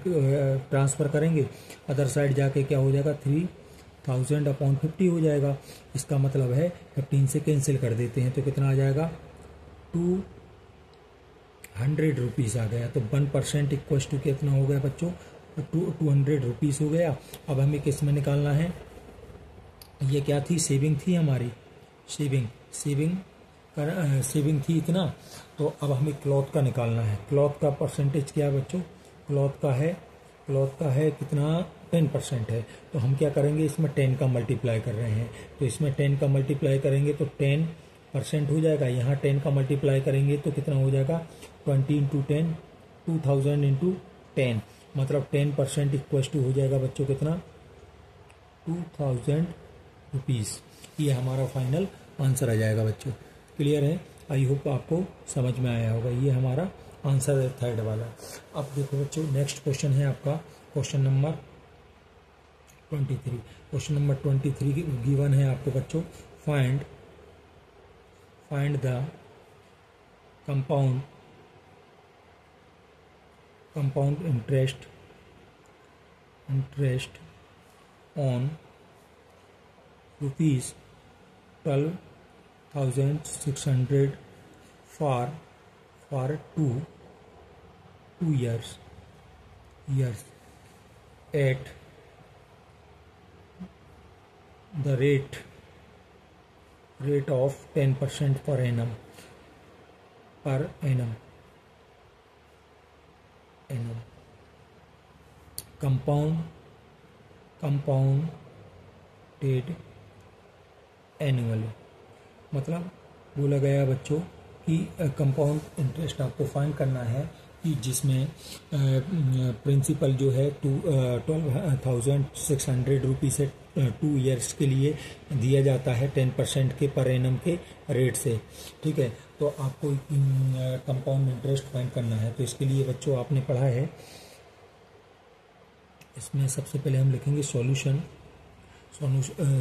ट्रांसफ़र करेंगे, अदर साइड जाके क्या हो जाएगा? 3000 अपॉन 50 हो जाएगा। इसका मतलब है 15 से कैंसिल कर देते हैं तो कितना आ जाएगा? 200 रुपीज़ आ गया। तो 1% इक्वल्स टू कितना हो गया बच्चों? 200 रुपीज़ हो गया। अब हमें किस में निकालना है? ये क्या थी? सेविंग थी हमारी, सेविंग थी इतना। तो अब हमें क्लॉथ का निकालना है। क्लॉथ का परसेंटेज क्या है बच्चों? क्लॉथ का है कितना? 10% है। तो हम क्या करेंगे? इसमें 10 का मल्टीप्लाई कर रहे हैं, तो इसमें 10 का मल्टीप्लाई करेंगे तो 10% हो जाएगा। यहाँ 10 का मल्टीप्लाई करेंगे तो कितना हो जाएगा? 20 इंटू 10, 2000 इंटू 10, मतलब 10% इक्वल टू हो जाएगा बच्चों कितना? 2000 रुपीज़। ये हमारा फाइनल आंसर आ जाएगा बच्चों। क्लियर है? आई होप आपको समझ में आया होगा। ये हमारा आंसर है थर्ड वाला। अब देखो बच्चों, नेक्स्ट क्वेश्चन है आपका question number 23। Question number 23 given है आपको बच्चों, find the compound interest on rupees 12,600 for 2 years at the rate of 10% per annum. compounded annually। मतलब बोला गया बच्चों कि कंपाउंड इंटरेस्ट आपको फाइंड करना है कि जिसमें प्रिंसिपल जो है 12,600 रुपीज़ से 2 ईयर्स के लिए दिया जाता है 10% के पर एनम के रेट से। ठीक है। तो आपको कंपाउंड इंटरेस्ट फाइंड करना है। तो इसके लिए बच्चों आपने पढ़ा है, इसमें सबसे पहले हम लिखेंगे सॉल्यूशन।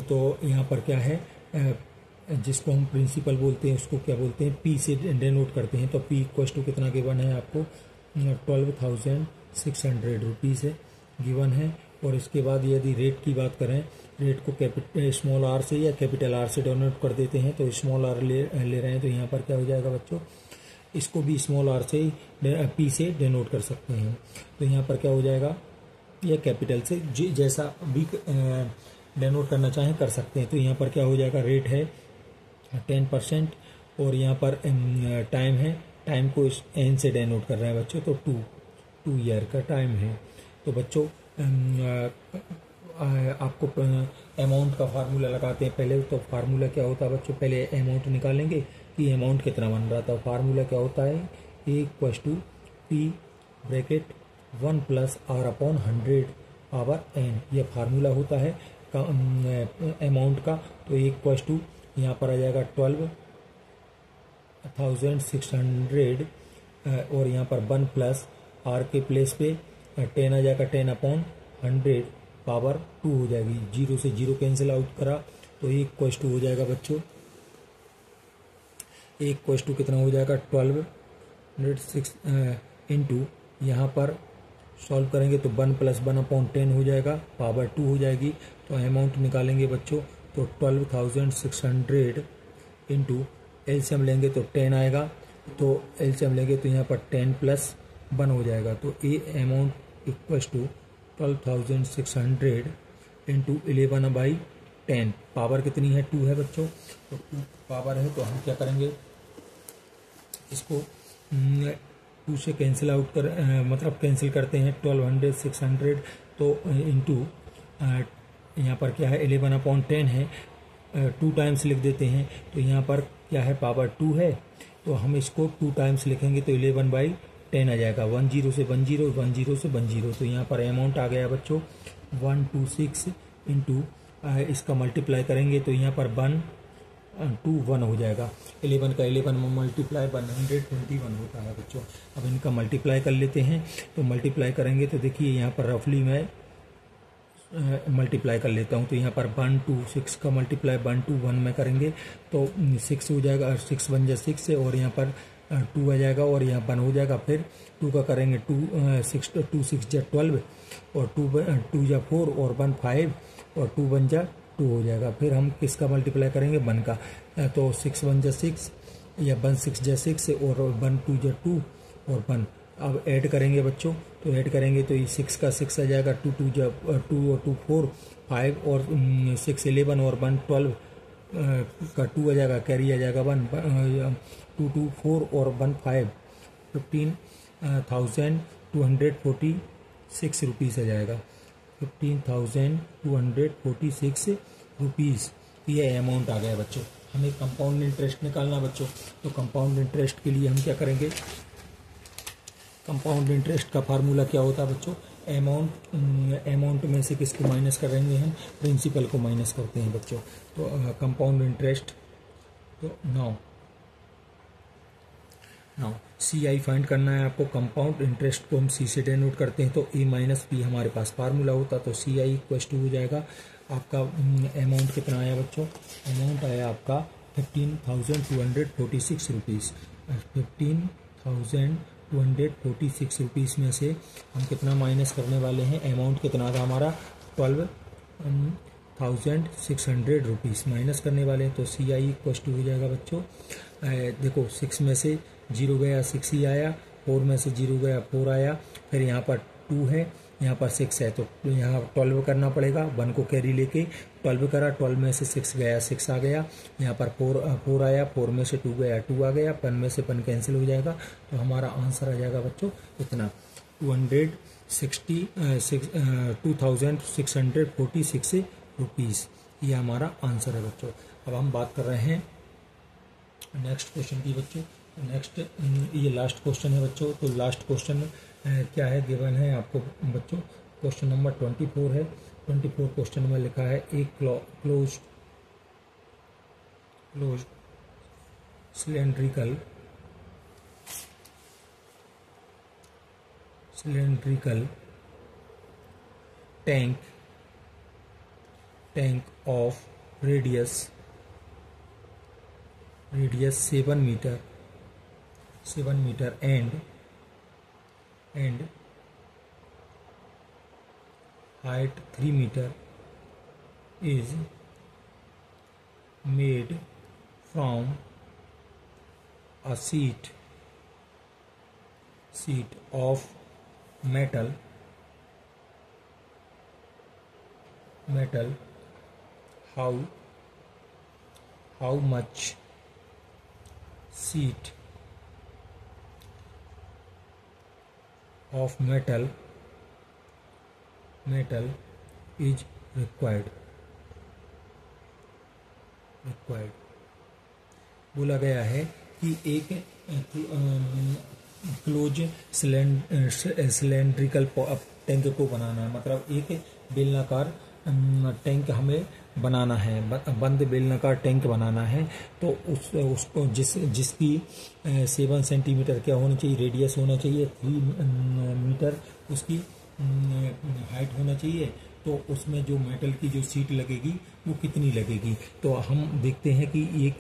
तो यहाँ पर क्या है, जिसको हम प्रिंसिपल बोलते हैं उसको क्या बोलते हैं? पी से डिनोट करते हैं। तो पी इक्वल टू कितना गिवन है आपको? 12,600 रुपीज़ है गिवन है। और इसके बाद यदि रेट की बात करें, रेट को स्मॉल आर से या कैपिटल आर से डिनोट कर देते हैं। तो स्मॉल आर ले रहे हैं तो यहाँ पर क्या हो जाएगा बच्चों? इसको भी स्मॉल आर से पी से डिनोट कर सकते हैं। तो यहाँ पर क्या हो जाएगा? या कैपिटल से जैसा भी डिनोट करना चाहें कर सकते हैं। तो यहाँ पर क्या हो जाएगा? रेट है 10% और यहाँ पर टाइम है, टाइम को एन से डिनोट कर रहे हैं बच्चों। तो 2 ईयर का टाइम है। तो बच्चों आपको अमाउंट का फार्मूला लगाते हैं पहले। तो फार्मूला क्या होता है बच्चों? पहले अमाउंट निकालेंगे कि अमाउंट कितना बन रहा था। फार्मूला क्या होता है, A equals to P bracket 1 plus R upon 100 power N, यह फार्मूला होता है अमाउंट का। तो ए इक्वल्स टू यहाँ पर आ जाएगा 12,600 और यहाँ पर 1 प्लस आर के प्लेस पे 10 आ जाएगा, 10 अपॉन 100 पावर 2 हो जाएगी। 0 से 0 कैंसिल आउट करा तो ए इक्वल्स टू हो जाएगा बच्चों, ए इक्वल्स टू कितना हो जाएगा 1206 इंटू यहाँ पर सॉल्व करेंगे तो 1 प्लस 1 अपॉन 10 हो जाएगा, पावर 2 हो जाएगी। तो अमाउंट निकालेंगे बच्चों तो 12,600 इंटू एलसीएम लेंगे तो 10 आएगा, तो एलसीएम लेंगे तो यहाँ पर 10 प्लस 1 हो जाएगा। तो A amount equals to 12,600 into 11/10, power कितनी है 2 है बच्चों, तो 2 पावर है। तो हम क्या करेंगे, इसको 2 से कैंसिल आउट कर मतलब कैंसिल करते हैं 1200 तो इंटू यहाँ पर क्या है 11/10 है, 2 टाइम्स लिख देते हैं। तो यहाँ पर क्या है पावर 2 है, तो हम इसको 2 टाइम्स लिखेंगे तो 11/10 आ जाएगा। 10 से 10 10 से 10, तो यहाँ पर अमाउंट आ गया बच्चों 126 इंटू इसका मल्टीप्लाई करेंगे तो यहाँ पर 121 हो जाएगा। 11 का 11 में मल्टीप्लाई 121 होता है बच्चों। अब इनका मल्टीप्लाई कर लेते हैं, तो मल्टीप्लाई करेंगे तो देखिए यहाँ पर रफली मैं मल्टीप्लाई कर लेता हूँ। तो यहाँ पर 126 का मल्टीप्लाई 121 में करेंगे तो 6 हो जाएगा, 6 बन जाए 6 और यहाँ पर 2 आ जाएगा और यहाँ 1 हो जाएगा। फिर 2 का करेंगे 2 6 जा 12 और 2 जा 4 और 1 5 और 2 बन जा 2 हो जाएगा। फिर हम किसका मल्टीप्लाई करेंगे 1 का, तो 6 1 जा 6 या 1 6 जा 6 और 1 2 जा 2 और 1। अब ऐड करेंगे बच्चों, तो ऐड करेंगे तो ये 6 का 6 आ जाएगा, 2 2 जा 2 और 2 4 5 और 6 11 और 1 12 का 2 आ जाएगा, कैरी आ जाएगा 1 2 2 4 और 1 5 15,246 रुपीज़ आ जाएगा, 15,246 रुपीज़। ये अमाउंट आ गया बच्चों। हमें कंपाउंड इंटरेस्ट निकालना बच्चों, तो कंपाउंड इंटरेस्ट के लिए हम क्या करेंगे, कंपाउंड इंटरेस्ट का फार्मूला क्या होता है बच्चों, अमाउंट में से किसको माइनस करेंगे हम, प्रिंसिपल को माइनस करते हैं बच्चों। तो कंपाउंड इंटरेस्ट, तो नाउ सी आई फाइंड करना है आपको। कंपाउंड इंटरेस्ट को हम सी से डिनोट करते हैं, तो ए माइनस पी हमारे पास फार्मूला होता, तो सी आई इक्वल टू हो जाएगा आपका अमाउंट कितना आया बच्चों, अमाउंट आया आपका 15,246 रुपीज़। 15,246 रुपीज़ में से हम कितना माइनस करने वाले हैं, अमाउंट कितना था हमारा 12,600 रुपीज़ माइनस करने वाले हैं। तो सी आई इक्वल टू हो जाएगा बच्चों, देखो 6 में से 0 गया 6 ही आया, 4 में से 0 गया 4 आया, फिर यहाँ पर 2 है, यहाँ पर 6 है, तो यहाँ 12 करना पड़ेगा, 1 को कैरी लेके 12 करा, 12 में से 6 गया 6 आ गया, यहाँ पर 4 आया, 4 में से 2 गया 2 आ गया, 1 में से 1 कैंसिल हो जाएगा। तो हमारा आंसर आ जाएगा बच्चों इतना 2,646 रुपीज़, ये हमारा आंसर है बच्चों। अब हम बात कर रहे हैं नेक्स्ट क्वेश्चन की बच्चों। नेक्स्ट ये लास्ट क्वेश्चन है बच्चों। तो लास्ट क्वेश्चन क्या है, गिवन है आपको बच्चों, क्वेश्चन नंबर 24 है। 24 क्वेश्चन में लिखा है एक close cylindrical tank of radius 7 metre and height 3 meter is made from a sheet of metal how much sheet of metal is required। बोला गया है कि एक क्लोज सिलेंड्रिकल टैंक को बनाना है, मतलब एक बेलनाकार टैंक हमें बनाना है, बंद बेलनाकार टैंक बनाना है। तो उसको जिसकी 7 सेंटीमीटर क्या होनी चाहिए, रेडियस होना चाहिए, 3 मीटर उसकी हाइट होना चाहिए। तो उसमें जो मेटल की जो सीट लगेगी वो कितनी लगेगी, तो हम देखते हैं कि एक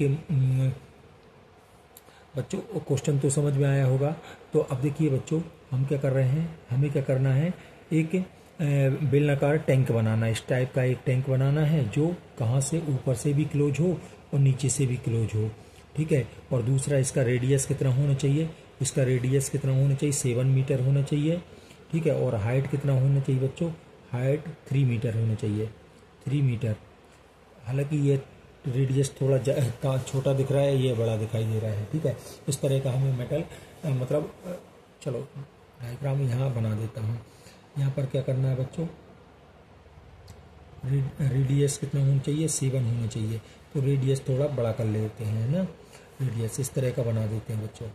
बच्चों क्वेश्चन तो समझ में आया होगा। तो अब देखिए बच्चों, हम क्या कर रहे हैं, हमें क्या करना है, एक बेलनाकार टैंक बनाना है। इस टाइप का एक टैंक बनाना है जो कहाँ से, ऊपर से भी क्लोज हो और नीचे से भी क्लोज हो, ठीक है। और दूसरा, इसका रेडियस कितना होना चाहिए, इसका रेडियस कितना होना चाहिए, 7 मीटर होना चाहिए, ठीक है। और हाइट कितना होना चाहिए बच्चों, हाइट 3 मीटर होना चाहिए, 3 मीटर। हालांकि ये रेडियस थोड़ा छोटा दिख रहा है, ये बड़ा दिखाई दे रहा है, ठीक है। इस तरह का हमें मेटल मतलब चलो डायग्राम यहाँ बना देता हूँ। यहाँ पर क्या करना है बच्चों, रेडियस कितना होना चाहिए, 7 होना चाहिए। तो रेडियस थोड़ा बड़ा कर लेते हैं, है ना, रेडियस इस तरह का बना देते हैं बच्चों,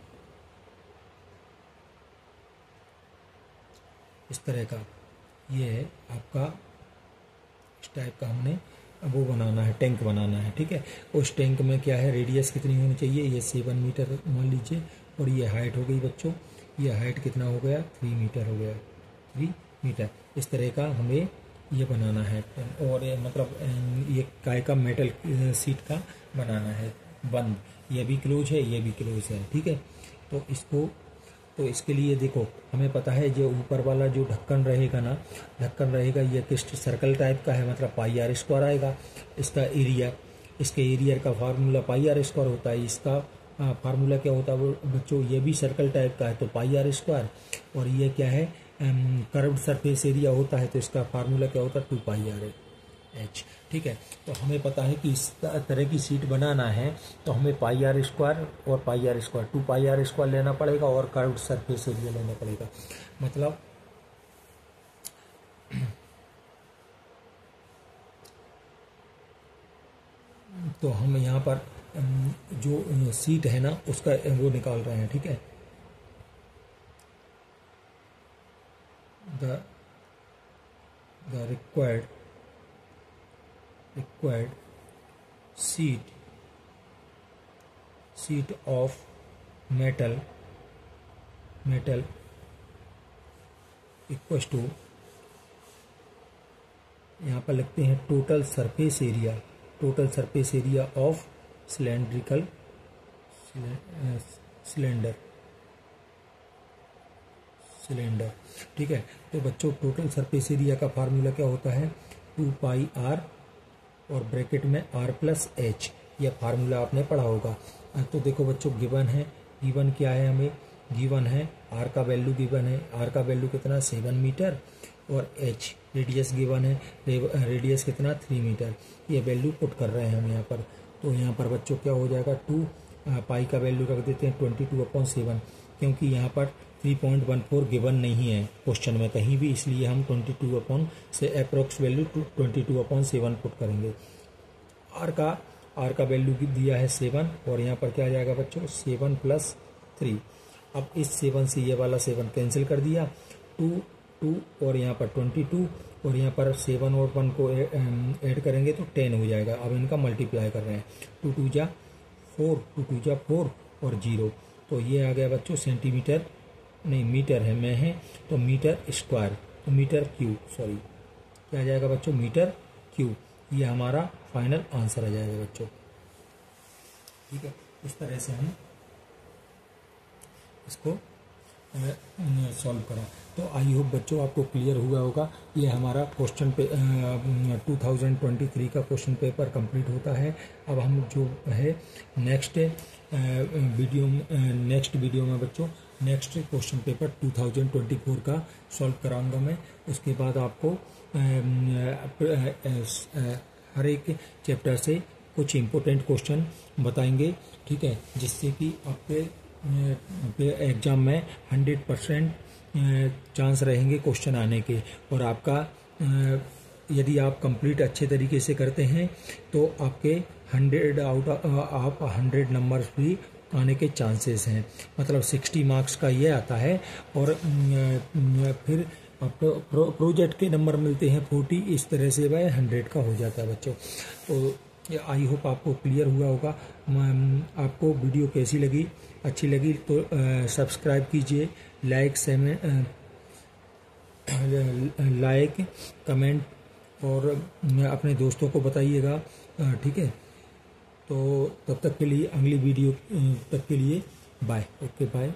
इस तरह का। ये है आपका, इस टाइप का हमने वो बनाना है, टैंक बनाना है, ठीक है। उस टैंक में क्या है, रेडियस कितनी होनी चाहिए, ये 7 मीटर मान लीजिए, और ये हाइट हो गई बच्चों, ये हाइट कितना हो गया, 3 मीटर हो गया, 3 मीटर। इस तरह का हमें ये बनाना है। और ये मतलब ये काय का मेटल सीट का बनाना है बंद, ये भी क्लोज है, ये भी क्लोज है, ठीक है। तो इसके लिए देखो, हमें पता है जो ऊपर वाला जो ढक्कन रहेगा ना, ढक्कन रहेगा ये किस सर्कल टाइप का है, मतलब पाई आर स्क्वायर आएगा। इसका एरिया, इसके एरिया का फार्मूला पाई आर स्क्वायर होता है। इसका फार्मूला क्या होता है वो बच्चों, ये भी सर्कल टाइप का है तो पाई आर स्क्वायर। और ये क्या है, कर्व्ड सरफेस एरिया होता है तो इसका फार्मूला क्या होता है, 2 पाई आर एच, ठीक है। तो हमें पता है कि इस तरह की सीट बनाना है तो हमें पाई आर स्क्वायर और pi R square, 2 pi R square लेना पड़ेगा और कर्व्ड सरफेस एरिया लेना पड़ेगा। मतलब तो हम यहाँ पर जो सीट है ना उसका वो निकाल रहे हैं, ठीक है। The required sheet of metal equals to, यहाँ पर लिखते हैं total surface area of cylindrical cylinder, ठीक है। तो बच्चों टोटल सरफेस एरिया का फार्मूला क्या होता है, 2 पाई आर और ब्रैकेट में r प्लस एच, यह फार्मूला आपने पढ़ा होगा। तो देखो बच्चों, गिवन है, गिवन क्या है, हमें गिवन है r का वैल्यू गिवन है, r का वैल्यू कितना 7 मीटर, और h रेडियस गिवन है, रेडियस कितना 3 मीटर। ये वैल्यू पुट कर रहे हैं हम यहाँ पर। तो यहाँ पर बच्चों क्या हो जाएगा, 2 पाई का वैल्यू रख देते हैं 22/7, क्योंकि यहाँ पर 3.14 गिवन नहीं है क्वेश्चन में कहीं भी, इसलिए हम 22 से अप्रोक्स वैल्यू 22/7 पुट करेंगे। आर का वैल्यू दिया है 7, और यहाँ पर क्या आ जाएगा बच्चों, 7 + 3। अब इस 7 से ये वाला 7 कैंसिल कर दिया, 2 और यहाँ पर 22, और यहाँ पर 7 और 1 को ऐड करेंगे तो 10 हो जाएगा। अब इनका मल्टीप्लाई कर रहे हैं, 2 2 जा 4, 2 2 जा 4 और 0। तो ये आ गया बच्चों सेंटीमीटर, नहीं मीटर है, में है तो मीटर स्क्वायर, तो मीटर क्यूब, सॉरी क्या आ जाएगा बच्चों, मीटर क्यूब। ये हमारा फाइनल आंसर आ जाएगा बच्चों, ठीक है। इस तरह से हम इसको सॉल्व करा। तो आई होप बच्चों आपको क्लियर हुआ होगा। ये हमारा क्वेश्चन पे 2023 का क्वेश्चन पेपर कंप्लीट होता है। अब हम जो है नेक्स्ट वीडियो में बच्चों नेक्स्ट क्वेश्चन पेपर 2024 का सॉल्व कराऊंगा मैं। उसके बाद आपको हर एक चैप्टर से कुछ इम्पोर्टेंट क्वेश्चन बताएंगे, ठीक है, जिससे कि आपके एग्जाम में 100% चांस रहेंगे क्वेश्चन आने के, और आपका यदि आप कंप्लीट अच्छे तरीके से करते हैं तो आपके 100 आउट आप 100 नंबर्स भी आने के चांसेस हैं। मतलब 60 मार्क्स का ये आता है और फिर आपको प्रोजेक्ट के नंबर मिलते हैं 40, इस तरह से वह 100 का हो जाता है बच्चों। तो आई होप आपको क्लियर हुआ होगा। आपको वीडियो कैसी लगी, अच्छी लगी तो सब्सक्राइब कीजिए, लाइक कमेंट और अपने दोस्तों को बताइएगा, ठीक है। तो तब तक के लिए, अगली वीडियो तक के लिए बाय। Okay bye.